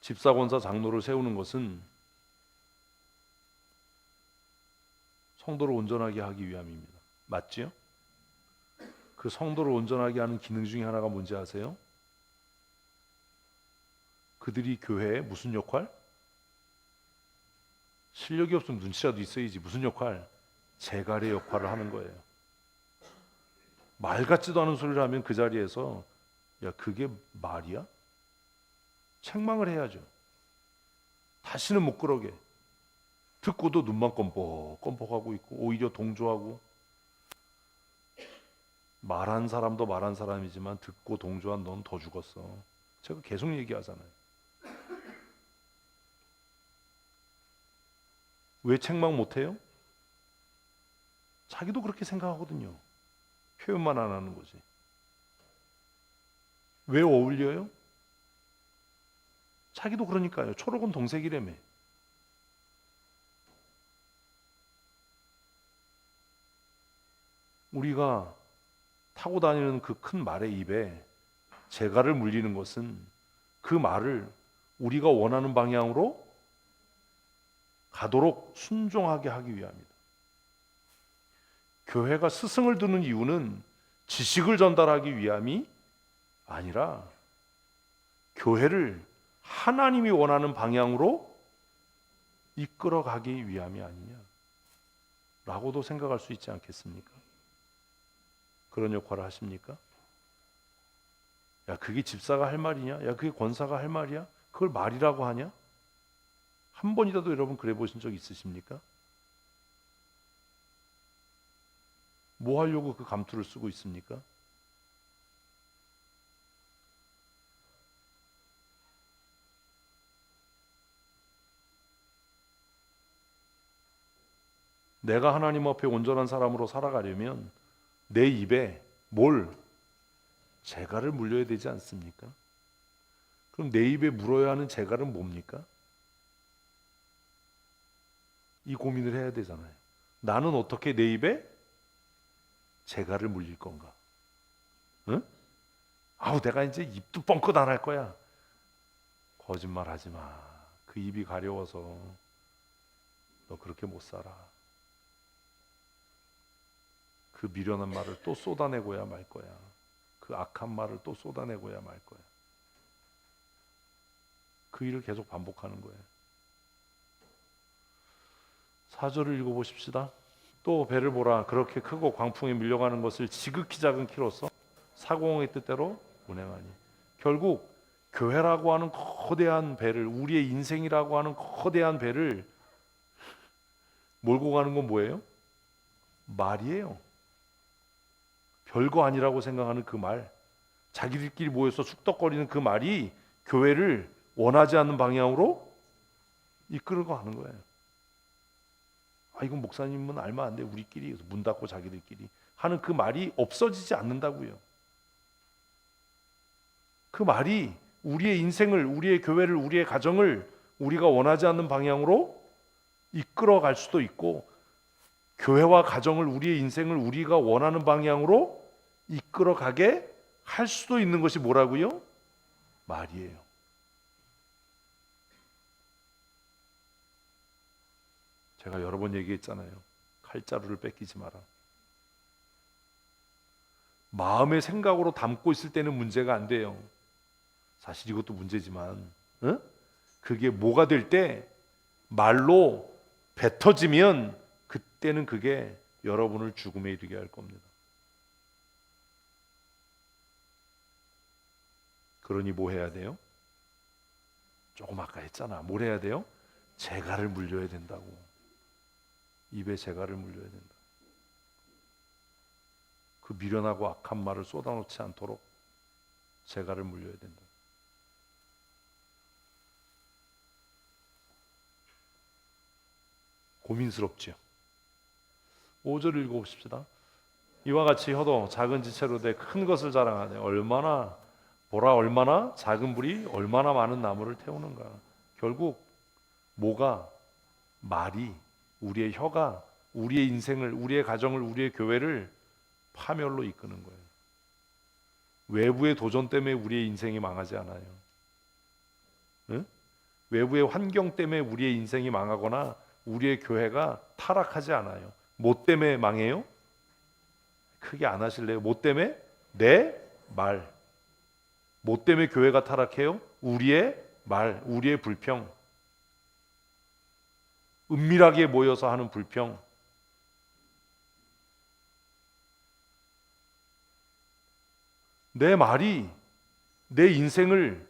집사, 권사, 장로를 세우는 것은 성도를 온전하게 하기 위함입니다. 맞지요? 그 성도를 온전하게 하는 기능 중에 하나가 뭔지 아세요? 그들이 교회에 무슨 역할? 실력이 없으면 눈치라도 있어야지. 무슨 역할? 재갈의 역할을 하는 거예요. 말 같지도 않은 소리를 하면 그 자리에서 야, 그게 말이야? 책망을 해야죠. 다시는 못 그러게. 듣고도 눈만 껌뻑껌뻑하고 있고 오히려 동조하고. 말한 사람도 말한 사람이지만 듣고 동조한 넌 더 죽었어. 제가 계속 얘기하잖아요. 왜 책망 못해요? 자기도 그렇게 생각하거든요. 표현만 안 하는 거지. 왜 어울려요? 자기도 그러니까요. 초록은 동색이라며. 우리가 타고 다니는 그 큰 말의 입에 재갈을 물리는 것은 그 말을 우리가 원하는 방향으로 가도록 순종하게 하기 위함이다. 교회가 스승을 두는 이유는 지식을 전달하기 위함이 아니라 교회를 하나님이 원하는 방향으로 이끌어가기 위함이 아니냐라고도 생각할 수 있지 않겠습니까? 그런 역할을 하십니까? 야, 그게 집사가 할 말이냐? 야, 그게 권사가 할 말이야? 그걸 말이라고 하냐? 한 번이라도 여러분 그래 보신 적 있으십니까? 뭐 하려고 그 감투를 쓰고 있습니까? 내가 하나님 앞에 온전한 사람으로 살아가려면 내 입에 재갈을 물려야 되지 않습니까? 그럼 내 입에 물어야 하는 재갈은 뭡니까? 이 고민을 해야 되잖아요. 나는 어떻게 내 입에 재갈을 물릴 건가? 응? 아우 내가 이제 입도 뻥끗 안 할 거야. 거짓말 하지 마. 그 입이 가려워서 너 그렇게 못 살아. 그 미련한 말을 또 쏟아내고야 말 거야. 그 악한 말을 또 쏟아내고야 말 거야. 그 일을 계속 반복하는 거예요. 4절을 읽어보십시다. 또 배를 보라. 그렇게 크고 광풍에 밀려가는 것을 지극히 작은 키로서 사공의 뜻대로 운행하니. 결국 교회라고 하는 거대한 배를, 우리의 인생이라고 하는 거대한 배를 몰고 가는 건 뭐예요? 말이에요. 별거 아니라고 생각하는 그 말, 자기들끼리 모여서 숙덕거리는 그 말이 교회를 원하지 않는 방향으로 이끌고 가는 거예요. 아, 이건 목사님은 알면 안 돼. 우리끼리 문 닫고 자기들끼리 하는 그 말이 없어지지 않는다고요. 그 말이 우리의 인생을, 우리의 교회를, 우리의 가정을 우리가 원하지 않는 방향으로 이끌어 갈 수도 있고, 교회와 가정을, 우리의 인생을 우리가 원하는 방향으로 이끌어 가게 할 수도 있는 것이 뭐라고요? 말이에요. 제가 여러 번 얘기했잖아요. 칼자루를 뺏기지 마라. 마음의 생각으로 담고 있을 때는 문제가 안 돼요. 사실 이것도 문제지만, 그게 뭐가 될 때 말로 뱉어지면 그때는 그게 여러분을 죽음에 이르게 할 겁니다. 그러니 뭐 해야 돼요? 조금 아까 했잖아. 뭘 해야 돼요? 재갈을 물려야 된다고. 입에 재갈을 물려야 된다. 그 미련하고 악한 말을 쏟아놓지 않도록 재갈을 물려야 된다. 고민스럽지요. 5절 읽어봅시다. 이와 같이 혀도 작은 지체로 돼 큰 것을 자랑하네. 얼마나 작은 불이 얼마나 많은 나무를 태우는가. 결국 뭐가, 말이, 우리의 혀가 우리의 인생을, 우리의 가정을, 우리의 교회를 파멸로 이끄는 거예요. 외부의 도전 때문에 우리의 인생이 망하지 않아요. 응? 외부의 환경 때문에 우리의 인생이 망하거나 우리의 교회가 타락하지 않아요. 뭐 때문에 망해요? 크게 안 하실래요? 뭐 때문에? 내 말. 뭐 때문에 교회가 타락해요? 우리의 말, 우리의 불평. 은밀하게 모여서 하는 불평. 내 말이 내 인생을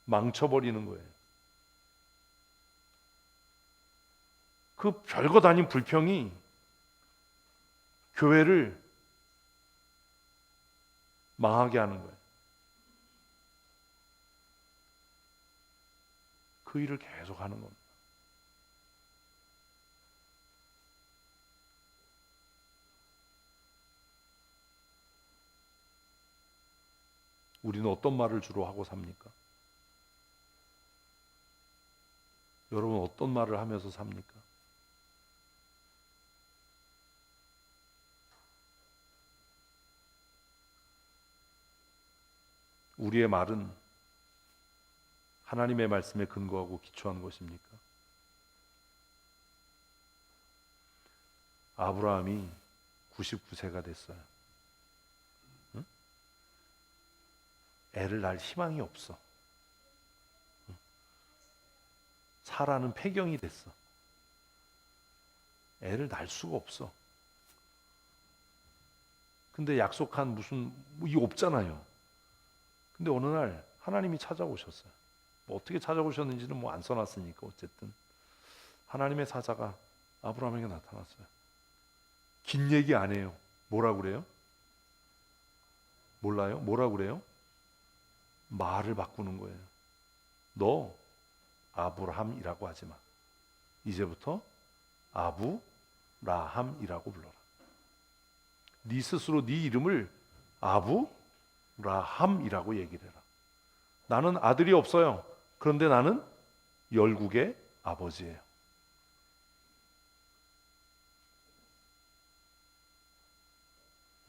망쳐버리는 거예요. 그 별것 아닌 불평이 교회를 망하게 하는 거예요. 그 일을 계속 하는 겁니다. 우리는 어떤 말을 주로 하고 삽니까? 여러분 어떤 말을 하면서 삽니까? 우리의 말은 하나님의 말씀에 근거하고 기초한 것입니까? 아브라함이 99세가 됐어요. 응? 애를 낳을 희망이 없어. 응? 사라는 폐경이 됐어. 애를 낳을 수가 없어. 근데 약속한 무슨 이게 없잖아요. 근데 어느 날 하나님이 찾아오셨어요. 뭐 어떻게 찾아오셨는지는 뭐 안 써놨으니까 어쨌든 하나님의 사자가 아브라함에게 나타났어요. 긴 얘기 안 해요. 뭐라 그래요? 몰라요? 뭐라 그래요? 말을 바꾸는 거예요. 너 아브라함이라고 하지 마. 이제부터 아브라함이라고 불러라. 네 스스로 네 이름을 아브라함이라고 얘기를 해라. 나는 아들이 없어요. 그런데 나는 열국의 아버지예요.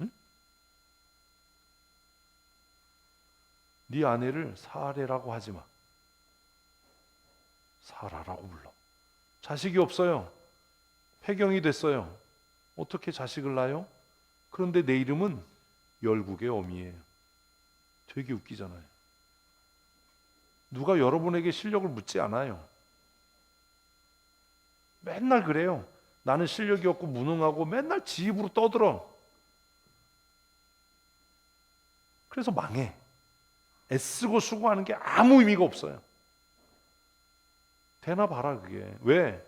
응? 네 아내를 사례라고 하지 마. 사라라고 불러. 자식이 없어요. 폐경이 됐어요. 어떻게 자식을 낳아요? 그런데 내 이름은 열국의 어미예요. 되게 웃기잖아요. 누가 여러분에게 실력을 묻지 않아요. 맨날 그래요. 나는 실력이 없고 무능하고 맨날 지 입으로 떠들어. 그래서 망해. 애쓰고 수고하는 게 아무 의미가 없어요. 되나 봐라 그게. 왜?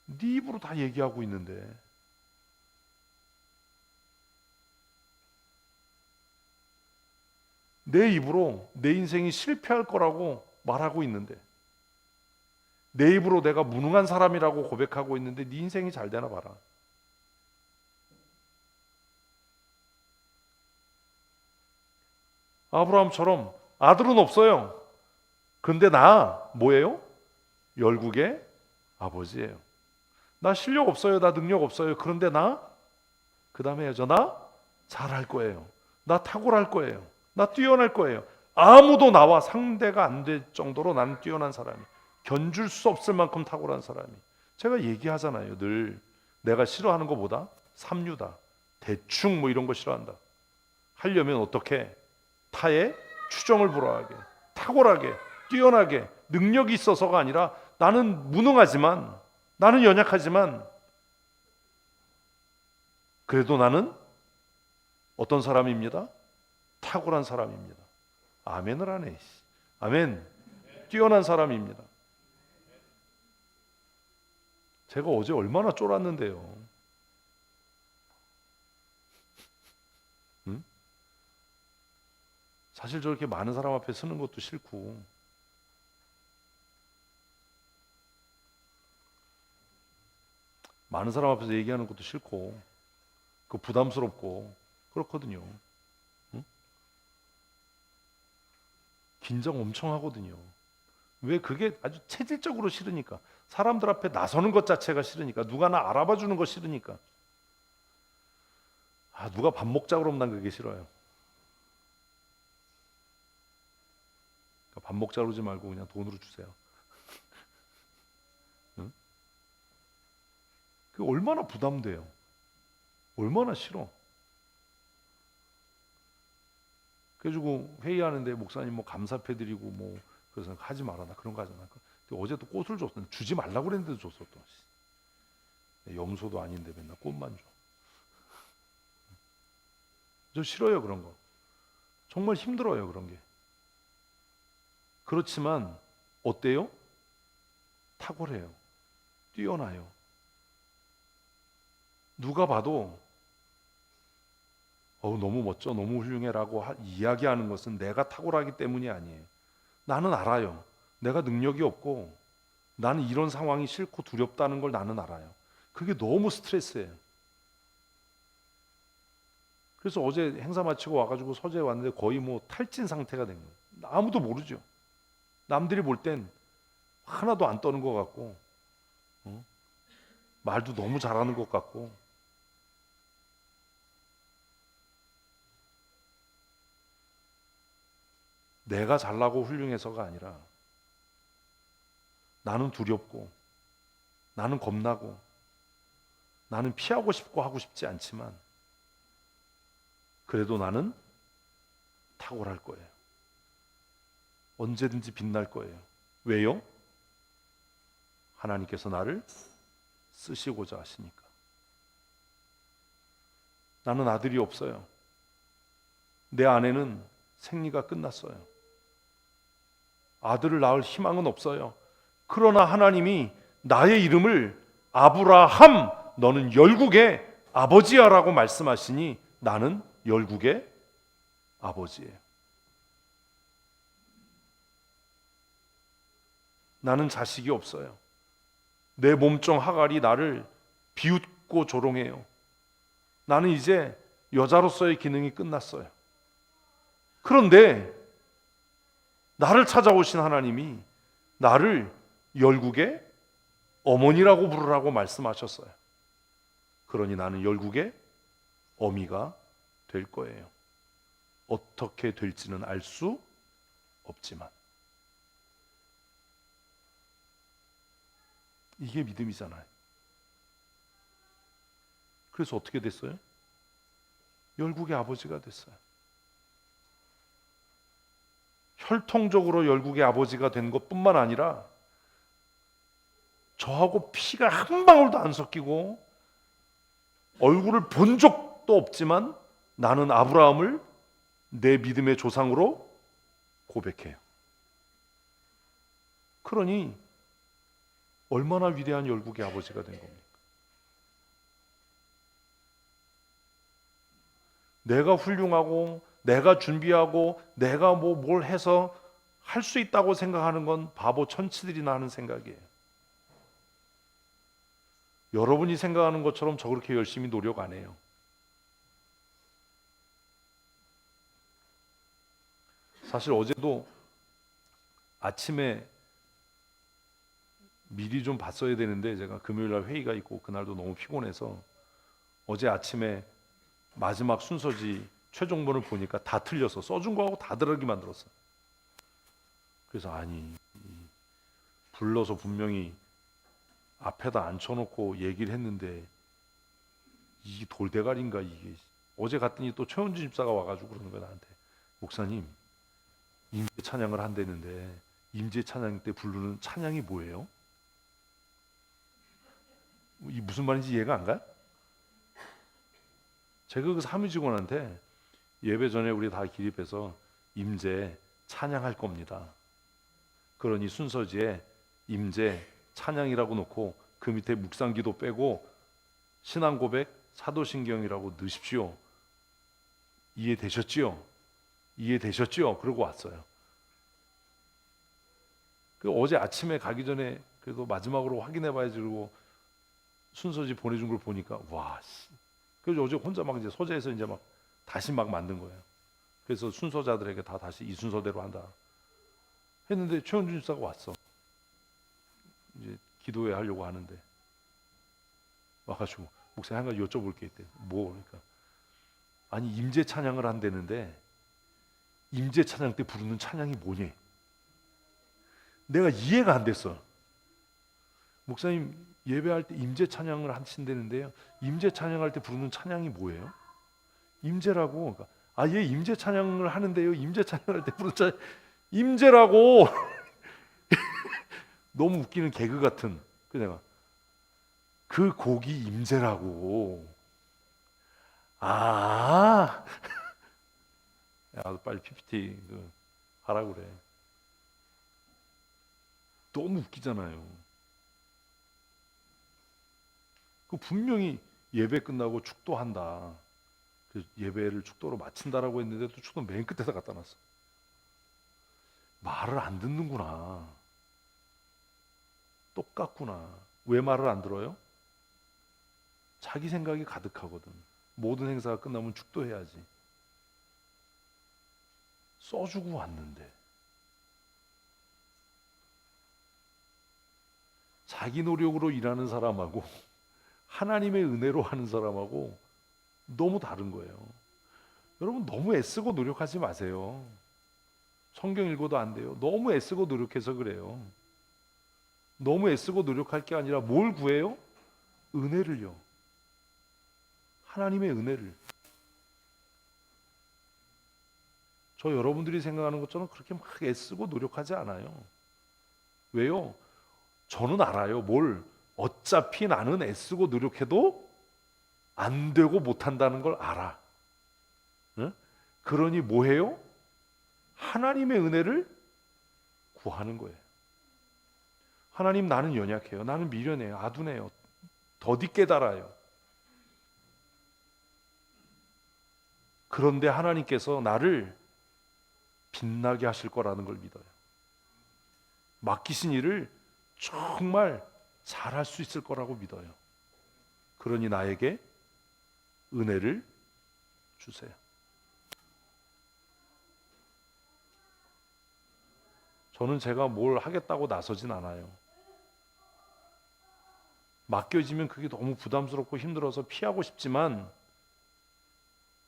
네 입으로 다 얘기하고 있는데. 내 입으로 내 인생이 실패할 거라고 말하고 있는데, 내 입으로 내가 무능한 사람이라고 고백하고 있는데 네 인생이 잘 되나 봐라. 아브라함처럼 아들은 없어요. 그런데 나 뭐예요? 열국의 아버지예요. 나 실력 없어요. 나 능력 없어요. 그런데 그 다음에 해야죠. 나 잘할 거예요. 나 탁월할 거예요. 나 뛰어날 거예요. 아무도 나와 상대가 안 될 정도로 나는 뛰어난 사람이, 견줄 수 없을 만큼 탁월한 사람이. 제가 얘기하잖아요. 늘 내가 싫어하는 것보다 삼류다, 대충 뭐 이런 거 싫어한다. 하려면 어떻게? 타의 추정을 불허하게, 탁월하게, 뛰어나게, 능력이 있어서가 아니라 나는 무능하지만, 나는 연약하지만 그래도 나는 어떤 사람입니다? 탁월한 사람입니다. 아멘을 하네. 아멘. 뛰어난 사람입니다. 제가 어제 얼마나 쫄았는데요. 응? 사실 저렇게 많은 사람 앞에 서는 것도 싫고, 많은 사람 앞에서 얘기하는 것도 싫고, 그 부담스럽고 그렇거든요. 응? 긴장 엄청 하거든요. 왜? 그게 아주 체질적으로 싫으니까. 사람들 앞에 나서는 것 자체가 싫으니까. 누가 나 알아봐 주는 거 싫으니까. 누가 밥 먹자 그러면 난 그게 싫어요. 그러니까 밥 먹자 그러지 말고 그냥 돈으로 주세요. 응? 그게 얼마나 부담돼요. 얼마나 싫어. 그래가지고 회의하는데 목사님 뭐 감사패드리고 뭐 그래서 하지 마라, 나 그런 거 하잖아. 어제 또 꽃을 줬어. 주지 말라고 그랬는데도 줬어 또. 염소도 아닌데 맨날 꽃만 줘. 저 싫어요 그런 거. 정말 힘들어요 그런 게. 그렇지만 어때요? 탁월해요. 뛰어나요. 누가 봐도 너무 멋져, 너무 훌륭해라고 이야기하는 것은 내가 탁월하기 때문이 아니에요. 나는 알아요. 내가 능력이 없고 나는 이런 상황이 싫고 두렵다는 걸 나는 알아요. 그게 너무 스트레스예요. 그래서 어제 행사 마치고 와가지고 서재에 왔는데 거의 뭐 탈진 상태가 된 거예요. 아무도 모르죠. 남들이 볼 땐 하나도 안 떠는 것 같고, 말도 너무 잘하는 것 같고. 내가 잘나고 훌륭해서가 아니라 나는 두렵고, 나는 겁나고, 나는 피하고 싶고 하고 싶지 않지만 그래도 나는 탁월할 거예요. 언제든지 빛날 거예요. 왜요? 하나님께서 나를 쓰시고자 하시니까. 나는 아들이 없어요. 내 아내는 생리가 끝났어요. 아들을 낳을 희망은 없어요. 그러나 하나님이 나의 이름을 아브라함, 너는 열국의 아버지야라고 말씀하시니 나는 열국의 아버지예요. 나는 자식이 없어요. 내 몸종 하갈이 나를 비웃고 조롱해요. 나는 이제 여자로서의 기능이 끝났어요. 그런데 나를 찾아오신 하나님이 나를 열국의 어머니라고 부르라고 말씀하셨어요. 그러니 나는 열국의 어미가 될 거예요. 어떻게 될지는 알 수 없지만. 이게 믿음이잖아요. 그래서 어떻게 됐어요? 열국의 아버지가 됐어요. 혈통적으로 열국의 아버지가 된 것뿐만 아니라 저하고 피가 한 방울도 안 섞이고 얼굴을 본 적도 없지만 나는 아브라함을 내 믿음의 조상으로 고백해요. 그러니 얼마나 위대한 열국의 아버지가 된 겁니까? 내가 훌륭하고 내가 준비하고 내가 뭘 해서 할 수 있다고 생각하는 건 바보 천치들이나 하는 생각이에요. 여러분이 생각하는 것처럼 저 그렇게 열심히 노력 안 해요. 사실 어제도 아침에 미리 좀 봤어야 되는데 제가 금요일날 회의가 있고 그날도 너무 피곤해서 어제 아침에 마지막 순서지 최종본을 보니까 다 틀려서 써준 거하고 다 다르게 만들었어. 그래서 아니 불러서 분명히 앞에다 앉혀놓고 얘기를 했는데 이게 돌대가리인가 이게. 어제 갔더니 또 최원주 집사가 와가지고 그러는 거야 나한테. 목사님 임재 찬양을 한다는데 임재 찬양 때 부르는 찬양이 뭐예요? 이 무슨 말인지 이해가 안 가요? 제가 그 사무직원한테 예배 전에 우리 다 기립해서 임재 찬양할 겁니다. 그러니 순서지에 임재 찬양이라고 놓고 그 밑에 묵상기도 빼고 신앙고백 사도신경이라고 넣으십시오. 이해되셨지요? 이해되셨지요? 그러고 왔어요. 어제 아침에 가기 전에 그래도 마지막으로 확인해봐야지 그러고 순서지 보내준 걸 보니까 와. 그래서 어제 혼자 막 이제 소재에서 이제 막 다시 막 만든 거예요. 그래서 순서자들에게 다 다시 이 순서대로 한다 했는데 최원준 집사가 왔어. 이제 기도회 하려고 하는데 와가지고 목사님 한 가지 여쭤볼 게 있대. 뭐 그러니까 아니 임재 찬양을 한다는데 임재 찬양 때 부르는 찬양이 뭐니? 내가 이해가 안 됐어. 목사님 예배할 때 임재 찬양을 하신다는데요. 임재 찬양할 때 부르는 찬양이 뭐예요? 임재라고. 그러니까 얘 임재 찬양을 하는데요. 임재 찬양할 때 부르는 찬양 임재라고. 너무 웃기는 개그 같은. 그래서 내가 그 곡이 임재라고. 야, 빨리 PPT 하라 그래. 너무 웃기잖아요. 그 분명히 예배 끝나고 축도한다. 그 예배를 축도로 마친다라고 했는데도 축도 맨 끝에다 갖다 놨어. 말을 안 듣는구나. 똑같구나. 왜 말을 안 들어요? 자기 생각이 가득하거든. 모든 행사가 끝나면 축도해야지. 써주고 왔는데 자기 노력으로 일하는 사람하고 하나님의 은혜로 하는 사람하고 너무 다른 거예요. 여러분 너무 애쓰고 노력하지 마세요. 성경 읽어도 안 돼요. 너무 애쓰고 노력해서 그래요. 너무 애쓰고 노력할 게 아니라 뭘 구해요? 은혜를요. 하나님의 은혜를. 저 여러분들이 생각하는 것처럼 그렇게 막 애쓰고 노력하지 않아요. 왜요? 저는 알아요. 어차피 나는 애쓰고 노력해도 안 되고 못한다는 걸 알아. 응? 그러니 뭐 해요? 하나님의 은혜를 구하는 거예요. 하나님 나는 연약해요. 나는 미련해요. 아둔해요. 더디 깨달아요. 그런데 하나님께서 나를 빛나게 하실 거라는 걸 믿어요. 맡기신 일을 정말 잘할 수 있을 거라고 믿어요. 그러니 나에게 은혜를 주세요. 저는 제가 뭘 하겠다고 나서진 않아요. 맡겨지면 그게 너무 부담스럽고 힘들어서 피하고 싶지만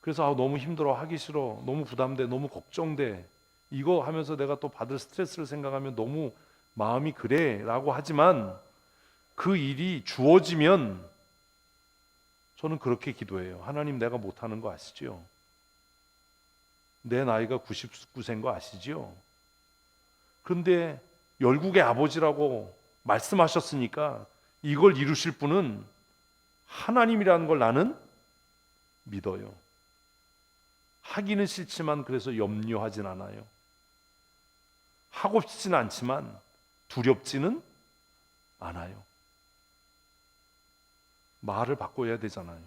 그래서 너무 힘들어, 하기 싫어, 너무 부담돼, 너무 걱정돼, 이거 하면서 내가 또 받을 스트레스를 생각하면 너무 마음이 그래 라고 하지만 그 일이 주어지면 저는 그렇게 기도해요. 하나님, 내가 못하는 거 아시죠? 내 나이가 99세인 거 아시죠? 그런데 열국의 아버지라고 말씀하셨으니까 이걸 이루실 분은 하나님이라는 걸 나는 믿어요. 하기는 싫지만 그래서 염려하진 않아요. 하고 싶지는 않지만 두렵지는 않아요. 말을 바꿔야 되잖아요.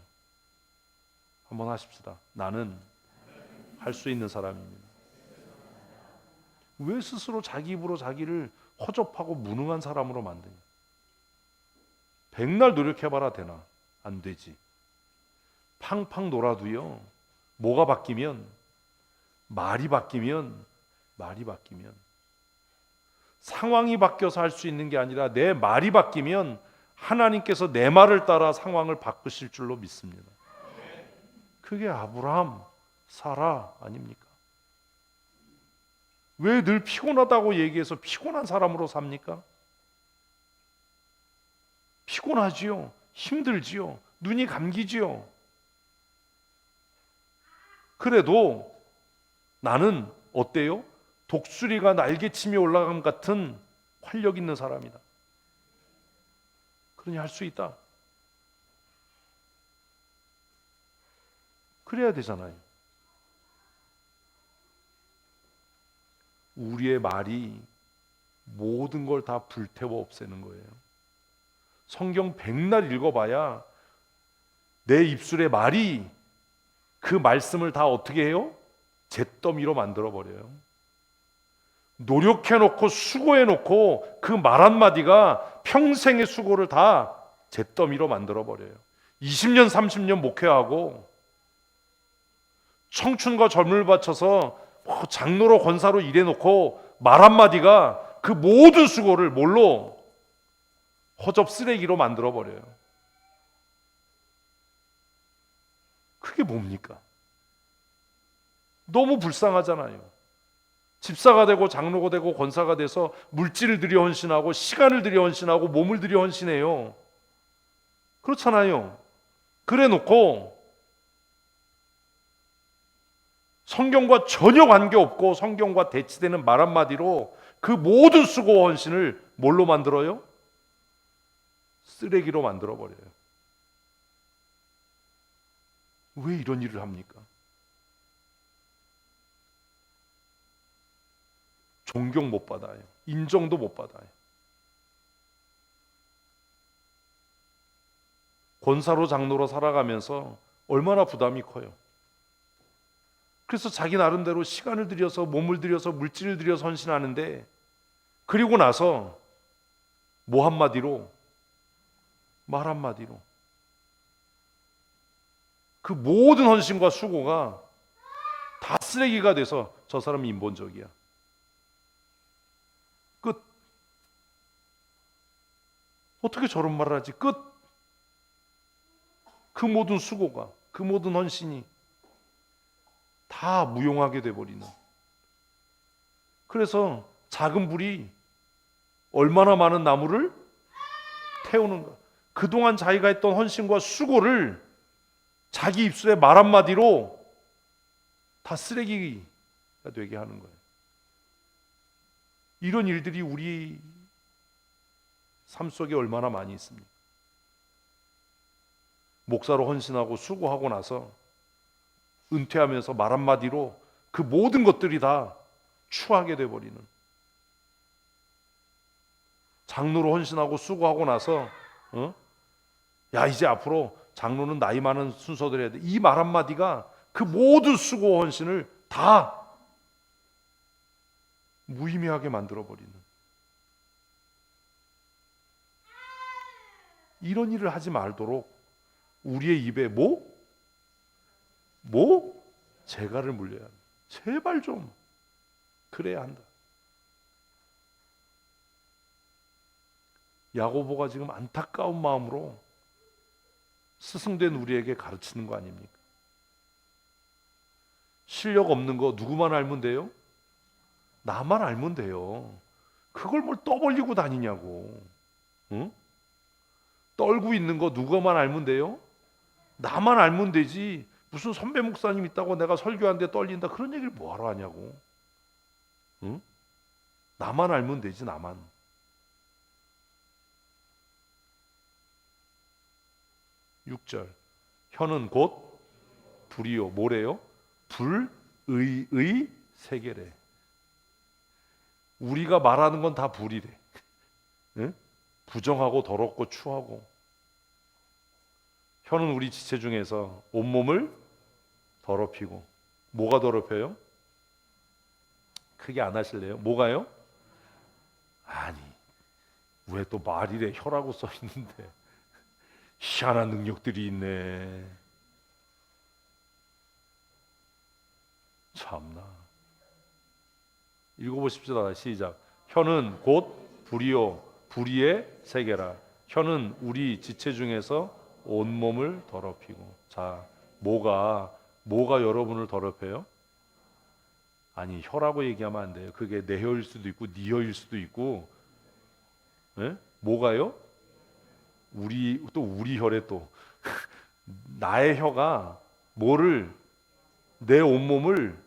한번 하십시다. 나는 할 수 있는 사람입니다. 왜 스스로 자기 입으로 자기를 허접하고 무능한 사람으로 만드냐? 백날 노력해봐라 되나? 안 되지. 팡팡 놀아도요, 뭐가 바뀌면, 말이 바뀌면 상황이 바뀌어서 할 수 있는 게 아니라 내 말이 바뀌면 하나님께서 내 말을 따라 상황을 바꾸실 줄로 믿습니다. 그게 아브라함, 사라 아닙니까? 왜 늘 피곤하다고 얘기해서 피곤한 사람으로 삽니까? 피곤하지요. 힘들지요. 눈이 감기지요. 그래도 나는 어때요? 독수리가 날개치며 올라감 같은 활력 있는 사람이다. 그러니 할 수 있다. 그래야 되잖아요. 우리의 말이 모든 걸 다 불태워 없애는 거예요. 성경 100날 읽어봐야 내 입술의 말이 그 말씀을 다 어떻게 해요? 잿더미로 만들어버려요. 노력해놓고 수고해놓고 그 말 한마디가 평생의 수고를 다 잿더미로 만들어버려요. 20년 30년 목회하고 청춘과 젊음을 바쳐서 장로로 권사로 일해놓고 말 한마디가 그 모든 수고를 뭘로? 허접 쓰레기로 만들어버려요. 그게 뭡니까? 너무 불쌍하잖아요. 집사가 되고 장로가 되고 권사가 돼서 물질을 들여 헌신하고 시간을 들여 헌신하고 몸을 들여 헌신해요. 그렇잖아요. 그래 놓고 성경과 전혀 관계없고 성경과 대치되는 말 한마디로 그 모든 수고 헌신을 뭘로 만들어요? 쓰레기로 만들어버려요. 왜 이런 일을 합니까? 존경 못 받아요. 인정도 못 받아요. 권사로 장로로 살아가면서 얼마나 부담이 커요. 그래서 자기 나름대로 시간을 들여서 몸을 들여서 물질을 들여서 헌신하는데 그리고 나서 뭐 한마디로 말 한마디로 그 모든 헌신과 수고가 다 쓰레기가 돼서 저 사람이 인본적이야. 끝. 어떻게 저런 말을 하지? 끝. 그 모든 수고가, 그 모든 헌신이 다 무용하게 돼버리는. 그래서 작은 불이 얼마나 많은 나무를 태우는가. 그동안 자기가 했던 헌신과 수고를 자기 입술의 말 한마디로 다 쓰레기가 되게 하는 거예요. 이런 일들이 우리 삶 속에 얼마나 많이 있습니까? 목사로 헌신하고 수고하고 나서 은퇴하면서 말 한마디로 그 모든 것들이 다 추하게 돼버리는. 장로로 헌신하고 수고하고 나서 야 이제 앞으로 장로는 나이 많은 순서대로 해야 돼. 이 말 한마디가 그 모든 수고 헌신을 다 무의미하게 만들어버리는. 이런 일을 하지 말도록 우리의 입에 뭐? 재갈을 물려야 합니다. 제발 좀 그래야 한다. 야고보가 지금 안타까운 마음으로 스승된 우리에게 가르치는 거 아닙니까? 실력 없는 거 누구만 알면 돼요? 나만 알면 돼요. 그걸 뭘 떠벌리고 다니냐고. 응? 떨고 있는 거 누가만 알면 돼요? 나만 알면 되지. 무슨 선배 목사님 있다고 내가 설교하는데 떨린다 그런 얘기를 뭐하러 하냐고. 응? 나만 알면 되지, 나만. 6절 혀는 곧 불이요 뭐래요? 불의의 세계래. 우리가 말하는 건 다 불이래. 응? 부정하고 더럽고 추하고. 혀는 우리 지체 중에서 온몸을 더럽히고. 뭐가 더럽혀요? 크게 안 하실래요? 뭐가요? 아니 왜 또 말이래 혀라고 써 있는데 희한한 능력들이 있네. 참나. 읽어보십시다. 시작. 혀는 곧 불이요 불의의 세계라. 혀는 우리 지체 중에서 온몸을 더럽히고. 자, 뭐가 여러분을 더럽혀요? 아니 혀라고 얘기하면 안 돼요. 그게 내 혀일 수도 있고 네 혀일 수도 있고. 예? 뭐가요? 우리 혈에 또 나의 혀가 뭐를 내 온몸을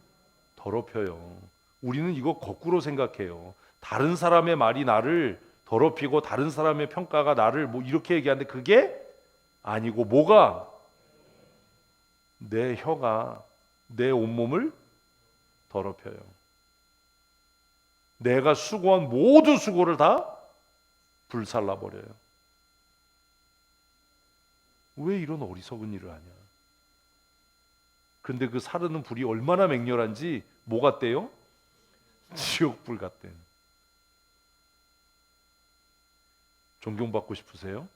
더럽혀요. 우리는 이거 거꾸로 생각해요. 다른 사람의 말이 나를 더럽히고 다른 사람의 평가가 나를 뭐 이렇게 얘기하는데 그게 아니고 뭐가 내 혀가 내 온몸을 더럽혀요. 내가 수고한 모든 수고를 다 불살라 버려요. 왜 이런 어리석은 일을 하냐? 근데 그 사르는 불이 얼마나 맹렬한지 뭐 같대요? 지옥불 같대. 존경받고 싶으세요?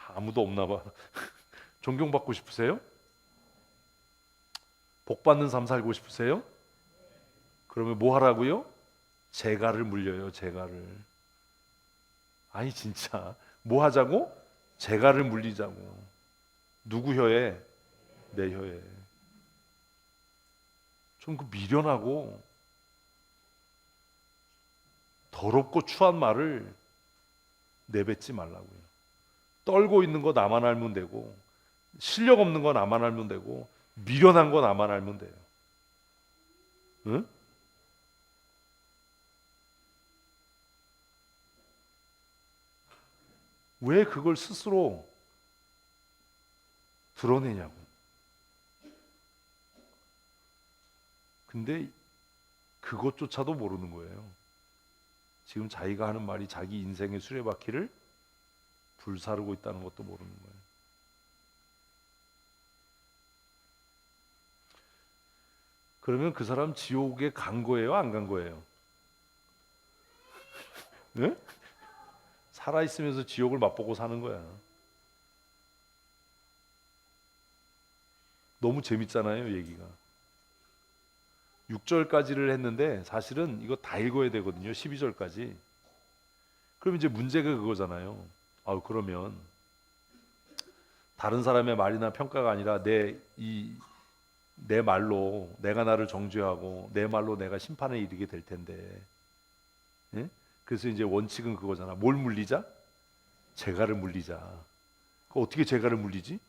아무도 없나 봐. 존경받고 싶으세요? 복받는 삶 살고 싶으세요? 그러면 뭐 하라고요? 재갈을 물려요. 재갈을. 아니 진짜 뭐 하자고? 재갈을 물리자고. 누구 혀에? 내 혀에. 좀 그 미련하고 더럽고 추한 말을 내뱉지 말라고요. 떨고 있는 거 나만 알면 되고 실력 없는 거 나만 알면 되고 미련한 거 나만 알면 돼요. 응? 왜 그걸 스스로 드러내냐고. 근데 그것조차도 모르는 거예요. 지금 자기가 하는 말이 자기 인생의 수레바퀴를 불사르고 있다는 것도 모르는 거예요. 그러면 그 사람 지옥에 간 거예요? 안 간 거예요? 네? 살아있으면서 지옥을 맛보고 사는 거야. 너무 재밌잖아요, 얘기가. 6절까지를 했는데 사실은 이거 다 읽어야 되거든요. 12절까지. 그럼 이제 문제가 그거잖아요. 그러면 다른 사람의 말이나 평가가 아니라 내 말로 내가 나를 정죄하고 내 말로 내가 심판에 이르게 될 텐데. 예? 그래서 이제 원칙은 그거잖아. 뭘 물리자? 재갈을 물리자. 어떻게 재갈을 물리지?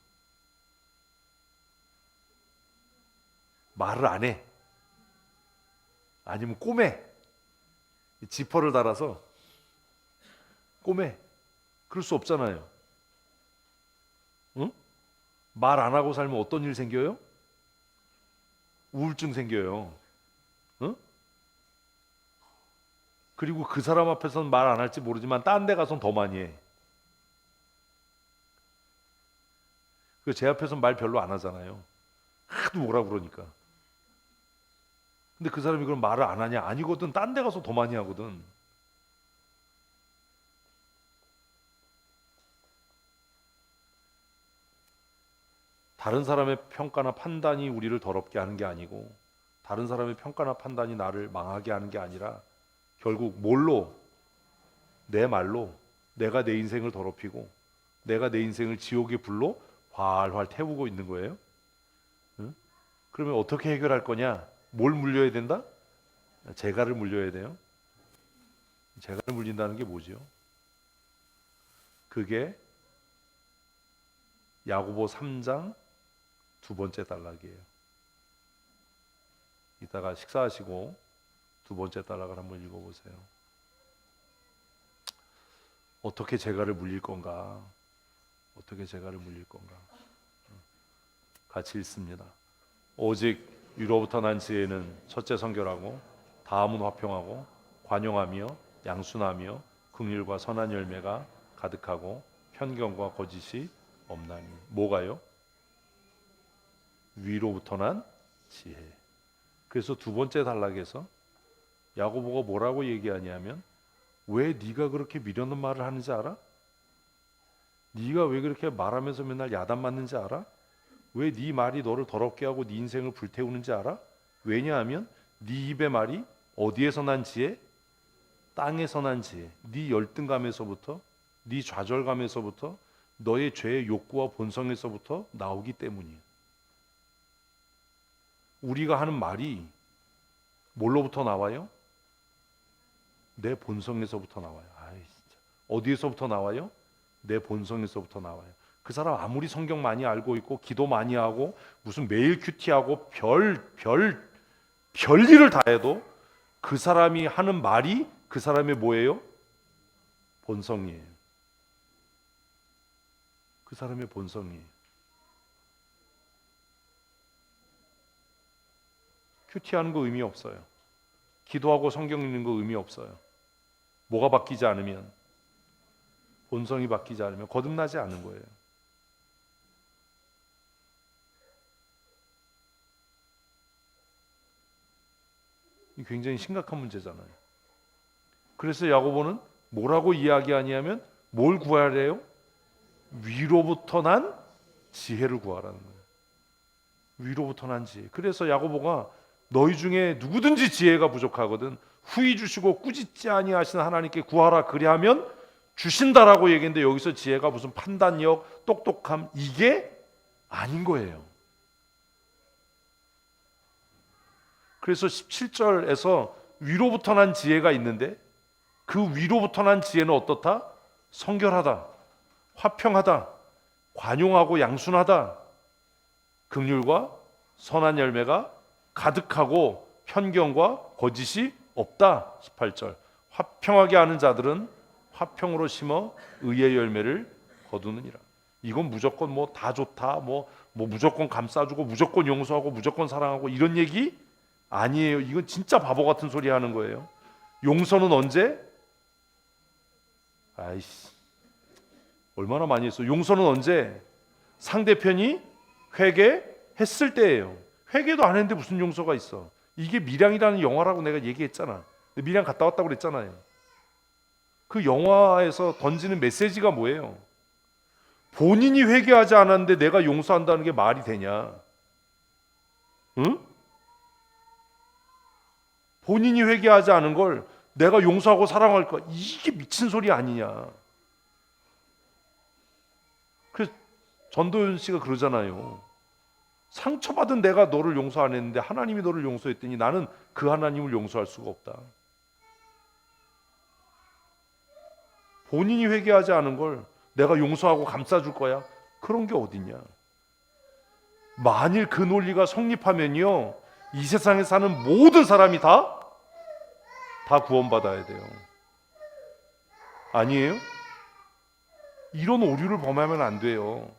말을 안 해. 아니면 꼬매. 지퍼를 달아서 꼬매. 그럴 수 없잖아요. 응? 말 안 하고 살면 어떤 일 생겨요? 우울증 생겨요. 응? 그리고 그 사람 앞에서는 말 안 할지 모르지만 딴 데 가서는 더 많이 해. 제 앞에서는 말 별로 안 하잖아요. 하도 뭐라 그러니까. 근데 그 사람이 그럼 말을 안 하냐? 아니거든. 딴 데 가서 더 많이 하거든. 다른 사람의 평가나 판단이 우리를 더럽게 하는 게 아니고 다른 사람의 평가나 판단이 나를 망하게 하는 게 아니라 결국 뭘로? 내 말로 내가 내 인생을 더럽히고 내가 내 인생을 지옥의 불로 활활 태우고 있는 거예요. 응? 그러면 어떻게 해결할 거냐? 뭘 물려야 된다? 재갈을 물려야 돼요. 재갈을 물린다는 게 뭐죠? 그게 야고보 3장 두 번째 단락이에요. 이따가 식사하시고 두 번째 단락을 한번 읽어보세요. 어떻게 재갈을 물릴 건가? 어떻게 재갈을 물릴 건가? 같이 읽습니다. 오직 위로부터 난 지혜는 첫째 성결하고 다음은 화평하고 관용하며 양순하며 긍휼과 선한 열매가 가득하고 편견과 거짓이 없나니. 뭐가요? 위로부터 난 지혜. 그래서 두 번째 단락에서 야고보가 뭐라고 얘기하냐면, 왜 네가 그렇게 미련한 말을 하는지 알아? 네가 왜 그렇게 말하면서 맨날 야단 맞는지 알아? 왜 네 말이 너를 더럽게 하고 네 인생을 불태우는지 알아? 왜냐하면 네 입의 말이 어디에서 난 지혜? 땅에서 난 지혜. 네 열등감에서부터, 네 좌절감에서부터, 너의 죄의 욕구와 본성에서부터 나오기 때문이에요. 우리가 하는 말이 뭘로부터 나와요? 내 본성에서부터 나와요. 아이, 진짜. 어디에서부터 나와요? 내 본성에서부터 나와요. 그 사람 아무리 성경 많이 알고 있고 기도 많이 하고 무슨 매일 큐티하고 별일을 다 해도 그 사람이 하는 말이 그 사람의 뭐예요? 본성이에요. 그 사람의 본성이에요. 큐티하는 거 의미 없어요. 기도하고 성경 읽는 거 의미 없어요. 뭐가 바뀌지 않으면, 본성이 바뀌지 않으면 거듭나지 않은 거예요. 이 굉장히 심각한 문제잖아요. 그래서 야고보는 뭐라고 이야기하냐면 뭘 구하래요? 위로부터 난 지혜를 구하라는 거예요. 위로부터 난 지혜. 그래서 야고보가 너희 중에 누구든지 지혜가 부족하거든 후히 주시고 꾸짖지 아니하시는 하나님께 구하라 그리하면 주신다라고 얘기했는데, 여기서 지혜가 무슨 판단력, 똑똑함, 이게 아닌 거예요. 그래서 17절에서 위로부터 난 지혜가 있는데, 그 위로부터 난 지혜는 어떻다? 성결하다, 화평하다, 관용하고 양순하다, 긍휼과 선한 열매가 가득하고 편견과 거짓이 없다. 18절. 화평하게 하는 자들은 화평으로 심어 의의 열매를 거두느니라. 이건 무조건 뭐 다 좋다, 뭐 무조건 감싸주고 무조건 용서하고 무조건 사랑하고 이런 얘기 아니에요. 이건 진짜 바보 같은 소리 하는 거예요. 용서는 언제? 아이씨, 얼마나 많이 했어. 용서는 언제? 상대편이 회개했을 때예요. 회개도 안 했는데 무슨 용서가 있어. 이게 밀양이라는 영화라고 내가 얘기했잖아. 밀양 갔다 왔다고 그랬잖아요. 그 영화에서 던지는 메시지가 뭐예요? 본인이 회개하지 않았는데 내가 용서한다는 게 말이 되냐? 응? 본인이 회개하지 않은 걸 내가 용서하고 사랑할 거, 이게 미친 소리 아니냐? 그래서 전도연 씨가 그러잖아요. 상처받은 내가 너를 용서 안 했는데 하나님이 너를 용서했더니 나는 그 하나님을 용서할 수가 없다. 본인이 회개하지 않은 걸 내가 용서하고 감싸줄 거야? 그런 게 어딨냐? 만일 그 논리가 성립하면요, 이 세상에 사는 모든 사람이 다 구원받아야 돼요. 아니에요? 이런 오류를 범하면 안 돼요.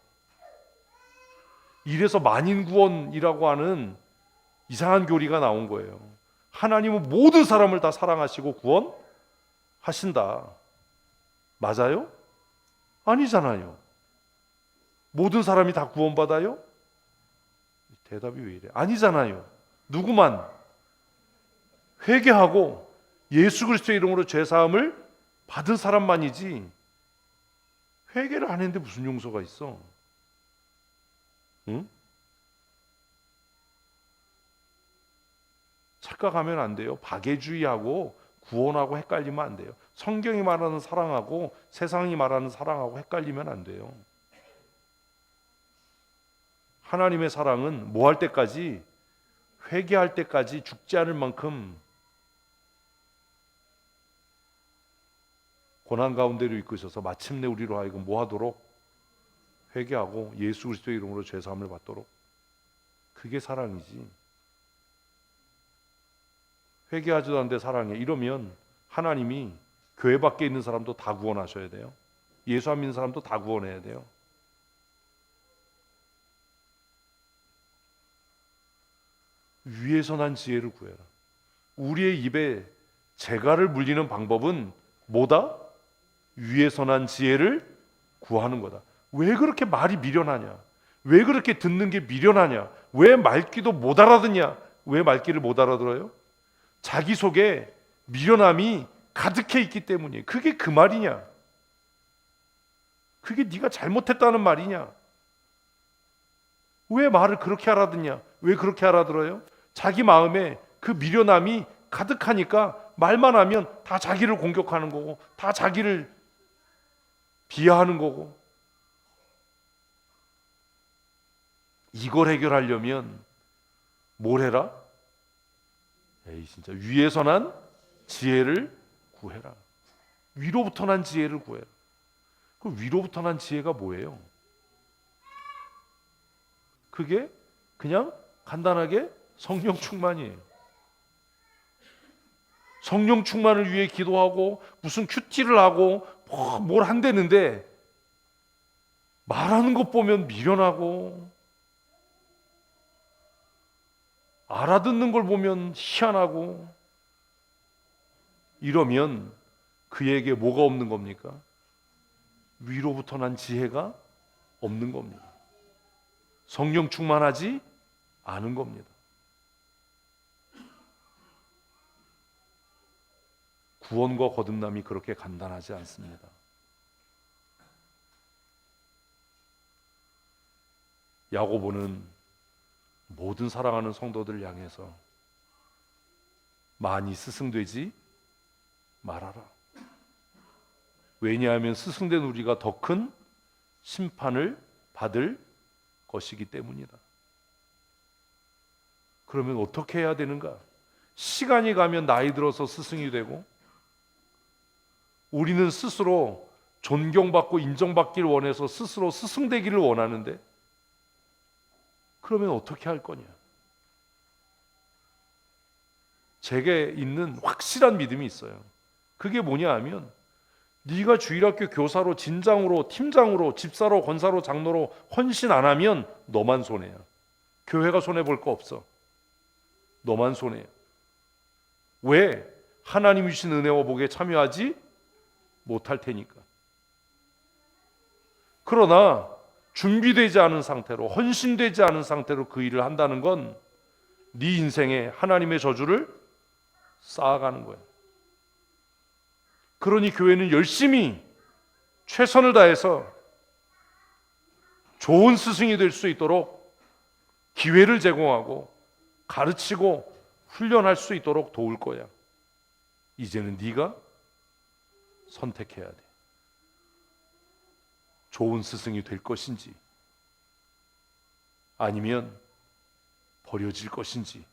이래서 만인구원이라고 하는 이상한 교리가 나온 거예요. 하나님은 모든 사람을 다 사랑하시고 구원하신다. 맞아요? 아니잖아요. 모든 사람이 다 구원받아요? 대답이 왜 이래? 아니잖아요. 누구만 회개하고 예수 그리스도의 이름으로 죄사함을 받은 사람만이지, 회개를 안 했는데 무슨 용서가 있어? 응? 착각하면 안 돼요. 박애주의하고 구원하고 헷갈리면 안 돼요. 성경이 말하는 사랑하고 세상이 말하는 사랑하고 헷갈리면 안 돼요. 하나님의 사랑은 뭐 할 때까지? 회개할 때까지 죽지 않을 만큼 고난 가운데로 이끄셔서 마침내 우리로 하여금 뭐하도록 회개하고 예수 그리스도의 이름으로 죄사함을 받도록. 그게 사랑이지. 회개하지도 않는데 사랑해. 이러면 하나님이 교회 밖에 있는 사람도 다 구원하셔야 돼요. 예수 안 믿는 사람도 다 구원해야 돼요. 위에서 난 지혜를 구해라. 우리의 입에 재갈을 물리는 방법은 뭐다? 위에서 난 지혜를 구하는 거다. 왜 그렇게 말이 미련하냐? 왜 그렇게 듣는 게 미련하냐? 왜 말귀도 못 알아듣냐? 왜 말귀를 못 알아들어요? 자기 속에 미련함이 가득해 있기 때문이에요. 그게 그 말이냐? 그게 네가 잘못했다는 말이냐? 왜 말을 그렇게 알아듣냐? 왜 그렇게 알아들어요? 자기 마음에 그 미련함이 가득하니까 말만 하면 다 자기를 공격하는 거고, 다 자기를 비하하는 거고. 이걸 해결하려면 뭘 해라? 에이, 진짜 위에서 난 지혜를 구해라. 위로부터 난 지혜를 구해라. 그 위로부터 난 지혜가 뭐예요? 그게 그냥 간단하게 성령 충만이에요. 성령 충만을 위해 기도하고 무슨 큐티를 하고 뭘 한다는데 말하는 것 보면 미련하고 알아듣는 걸 보면 희한하고 이러면 그에게 뭐가 없는 겁니까? 위로부터 난 지혜가 없는 겁니다. 성령 충만하지 않은 겁니다. 구원과 거듭남이 그렇게 간단하지 않습니다. 야고보는 모든 사랑하는 성도들 향해서 많이 스승되지 말아라. 왜냐하면 스승된 우리가 더 큰 심판을 받을 것이기 때문이다. 그러면 어떻게 해야 되는가? 시간이 가면 나이 들어서 스승이 되고 우리는 스스로 존경받고 인정받기를 원해서 스스로 스승되기를 원하는데 그러면 어떻게 할 거냐? 제게 있는 확실한 믿음이 있어요. 그게 뭐냐 하면 네가 주일학교 교사로, 진장으로, 팀장으로, 집사로, 권사로, 장로로 헌신 안 하면 너만 손해야. 교회가 손해볼 거 없어. 너만 손해야. 왜? 하나님이 주신 은혜와 복에 참여하지 못할 테니까. 그러나 준비되지 않은 상태로, 헌신되지 않은 상태로 그 일을 한다는 건 네 인생에 하나님의 저주를 쌓아가는 거야. 그러니 교회는 열심히 최선을 다해서 좋은 스승이 될 수 있도록 기회를 제공하고 가르치고 훈련할 수 있도록 도울 거야. 이제는 네가 선택해야 돼. 좋은 스승이 될 것인지 아니면 버려질 것인지.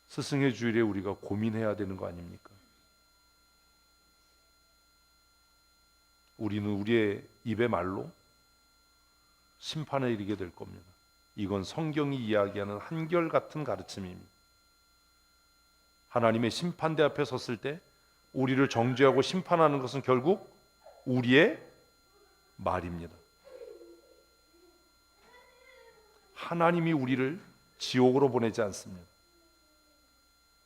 스승의 주일에 우리가 고민해야 되는 거 아닙니까? 우리는 우리의 입의 말로 심판에 이르게 될 겁니다. 이건 성경이 이야기하는 한결같은 가르침입니다. 하나님의 심판대 앞에 섰을 때 우리를 정죄하고 심판하는 것은 결국 우리의 말입니다. 하나님이 우리를 지옥으로 보내지 않습니다.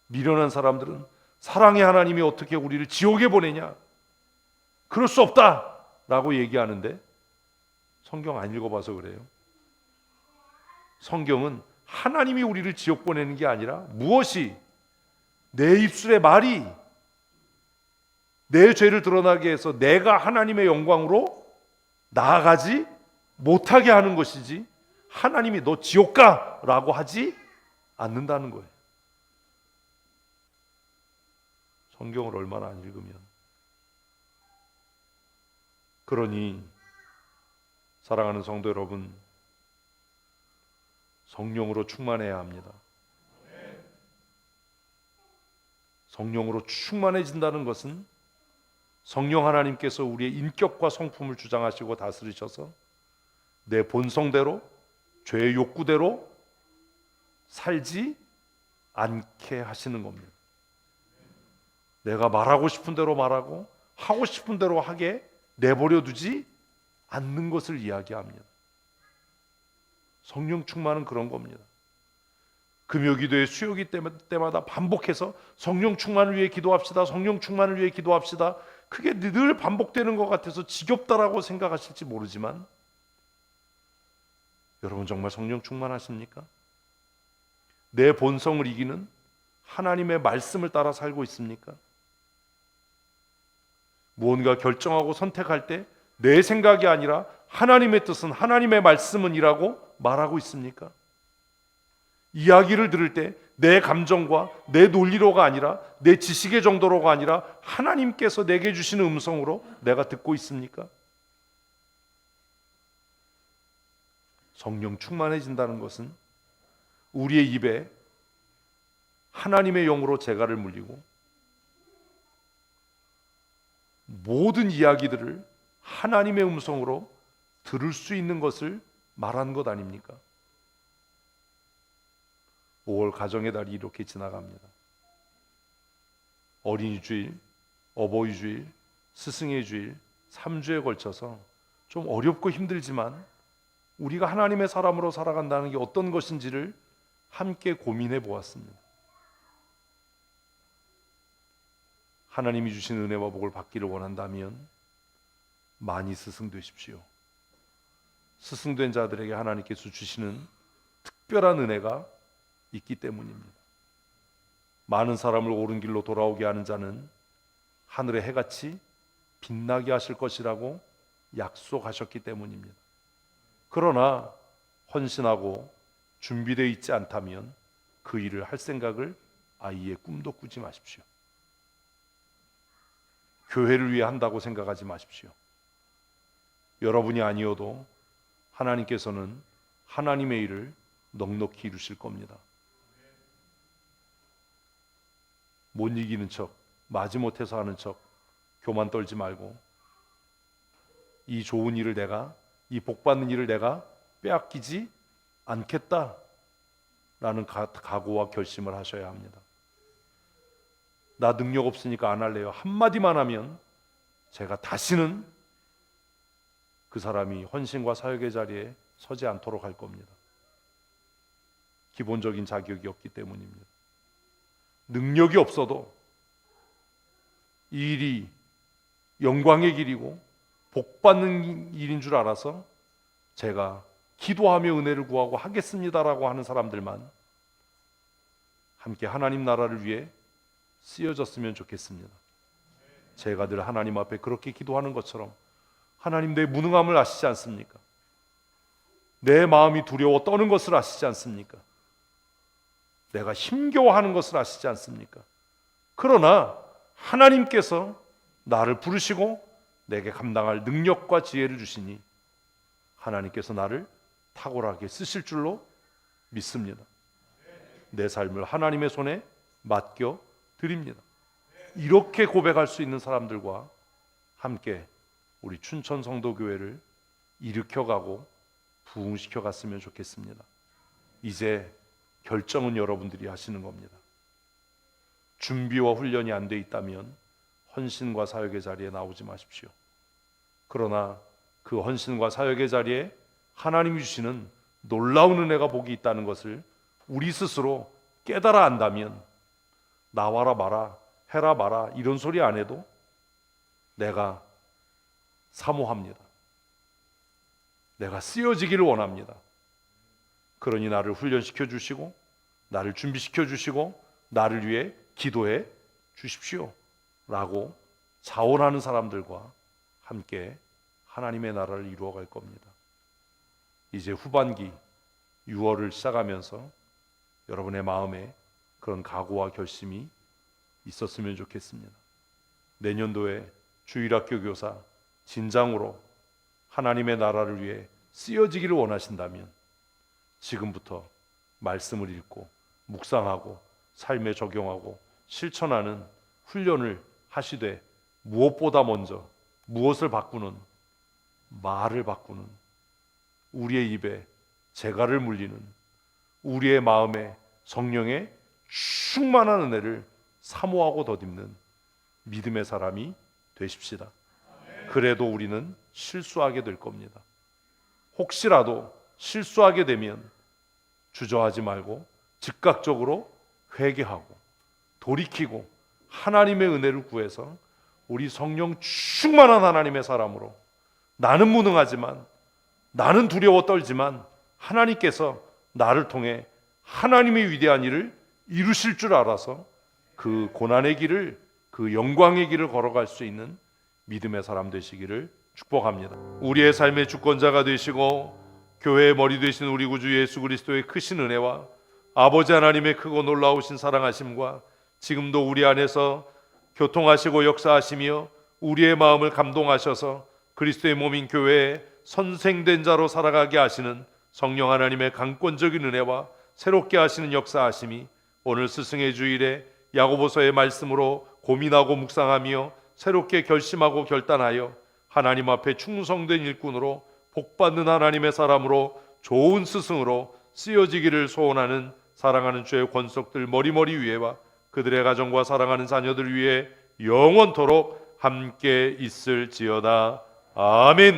미련한 사람들은 사랑의 하나님이 어떻게 우리를 지옥에 보내냐? 그럴 수 없다! 라고 얘기하는데 성경 안 읽어봐서 그래요. 성경은 하나님이 우리를 지옥 보내는 게 아니라 무엇이 내 입술의 말이 내 죄를 드러나게 해서 내가 하나님의 영광으로 나아가지 못하게 하는 것이지 하나님이 너 지옥 가! 라고 하지 않는다는 거예요. 성경을 얼마나 안 읽으면. 그러니 사랑하는 성도 여러분, 성령으로 충만해야 합니다. 성령으로 충만해진다는 것은 성령 하나님께서 우리의 인격과 성품을 주장하시고 다스리셔서 내 본성대로 죄의 욕구대로 살지 않게 하시는 겁니다. 내가 말하고 싶은 대로 말하고 하고 싶은 대로 하게 내버려 두지 않는 것을 이야기합니다. 성령 충만은 그런 겁니다. 금요기도의 수요기 때마다 반복해서 성령 충만을 위해 기도합시다. 성령 충만을 위해 기도합시다. 그게 늘 반복되는 것 같아서 지겹다라고 생각하실지 모르지만 여러분 정말 성령 충만하십니까? 내 본성을 이기는 하나님의 말씀을 따라 살고 있습니까? 무언가 결정하고 선택할 때 내 생각이 아니라 하나님의 뜻은 하나님의 말씀은 이라고 말하고 있습니까? 이야기를 들을 때 내 감정과 내 논리로가 아니라 내 지식의 정도로가 아니라 하나님께서 내게 주시는 음성으로 내가 듣고 있습니까? 성령 충만해진다는 것은 우리의 입에 하나님의 영으로 재갈을 물리고 모든 이야기들을 하나님의 음성으로 들을 수 있는 것을 말하는 것 아닙니까? 5월 가정의 달이 이렇게 지나갑니다. 어린이 주일, 어버이 주일, 스승의 주일 3주에 걸쳐서 좀 어렵고 힘들지만 우리가 하나님의 사람으로 살아간다는 게 어떤 것인지를 함께 고민해 보았습니다. 하나님이 주신 은혜와 복을 받기를 원한다면 많이 스승되십시오. 스승된 자들에게 하나님께서 주시는 특별한 은혜가 있기 때문입니다. 많은 사람을 옳은 길로 돌아오게 하는 자는 하늘의 해같이 빛나게 하실 것이라고 약속하셨기 때문입니다. 그러나 헌신하고 준비되어 있지 않다면 그 일을 할 생각을 아예 꿈도 꾸지 마십시오. 교회를 위해 한다고 생각하지 마십시오. 여러분이 아니어도 하나님께서는 하나님의 일을 넉넉히 이루실 겁니다. 못 이기는 척, 마지못해서 하는 척 교만 떨지 말고 이 좋은 일을 내가, 이 복받는 일을 내가 빼앗기지 않겠다라는 각오와 결심을 하셔야 합니다. 나 능력 없으니까 안 할래요. 한마디만 하면 제가 다시는 그 사람이 헌신과 사역의 자리에 서지 않도록 할 겁니다. 기본적인 자격이 없기 때문입니다. 능력이 없어도 이 일이 영광의 길이고 복받는 일인 줄 알아서 제가 기도하며 은혜를 구하고 하겠습니다라고 하는 사람들만 함께 하나님 나라를 위해 쓰여졌으면 좋겠습니다. 제가 늘 하나님 앞에 그렇게 기도하는 것처럼 하나님 내 무능함을 아시지 않습니까? 내 마음이 두려워 떠는 것을 아시지 않습니까? 내가 힘겨워하는 것을 아시지 않습니까? 그러나 하나님께서 나를 부르시고 내게 감당할 능력과 지혜를 주시니 하나님께서 나를 탁월하게 쓰실 줄로 믿습니다. 내 삶을 하나님의 손에 맡겨 드립니다. 이렇게 고백할 수 있는 사람들과 함께 우리 춘천 성도교회를 일으켜가고 부흥시켜 갔으면 좋겠습니다. 이제 결정은 여러분들이 하시는 겁니다. 준비와 훈련이 안 돼 있다면 헌신과 사역의 자리에 나오지 마십시오. 그러나 그 헌신과 사역의 자리에 하나님이 주시는 놀라운 은혜가 복이 있다는 것을 우리 스스로 깨달아 안다면 나와라 마라, 해라 마라 이런 소리 안 해도 내가 사모합니다. 내가 쓰여지기를 원합니다. 그러니 나를 훈련시켜 주시고 나를 준비시켜 주시고 나를 위해 기도해 주십시오 라고 자원하는 사람들과 함께 하나님의 나라를 이루어갈 겁니다. 이제 후반기 6월을 시작하면서 여러분의 마음에 그런 각오와 결심이 있었으면 좋겠습니다. 내년도에 주일학교 교사 진장으로 하나님의 나라를 위해 쓰여지기를 원하신다면 지금부터 말씀을 읽고 묵상하고 삶에 적용하고 실천하는 훈련을 하시되, 무엇보다 먼저 무엇을 바꾸는? 말을 바꾸는, 우리의 입에 재갈을 물리는, 우리의 마음에 성령의 충만한 은혜를 사모하고 덧입는 믿음의 사람이 되십시다. 그래도 우리는 실수하게 될 겁니다. 혹시라도 실수하게 되면 주저하지 말고 즉각적으로 회개하고 돌이키고 하나님의 은혜를 구해서 우리 성령 충만한 하나님의 사람으로, 나는 무능하지만, 나는 두려워 떨지만 하나님께서 나를 통해 하나님의 위대한 일을 이루실 줄 알아서 그 고난의 길을, 그 영광의 길을 걸어갈 수 있는 믿음의 사람 되시기를 축복합니다. 우리의 삶의 주권자가 되시고 교회의 머리 되신 우리 구주 예수 그리스도의 크신 은혜와 아버지 하나님의 크고 놀라우신 사랑하심과 지금도 우리 안에서 교통하시고 역사하시며 우리의 마음을 감동하셔서 그리스도의 몸인 교회에 선생된 자로 살아가게 하시는 성령 하나님의 강권적인 은혜와 새롭게 하시는 역사하심이 오늘 스승의 주일에 야고보서의 말씀으로 고민하고 묵상하며 새롭게 결심하고 결단하여 하나님 앞에 충성된 일꾼으로 복받는 하나님의 사람으로 좋은 스승으로 쓰여지기를 소원하는 사랑하는 주의 권속들 머리머리 위에와 그들의 가정과 사랑하는 자녀들 위에 영원토록 함께 있을지어다. 아멘.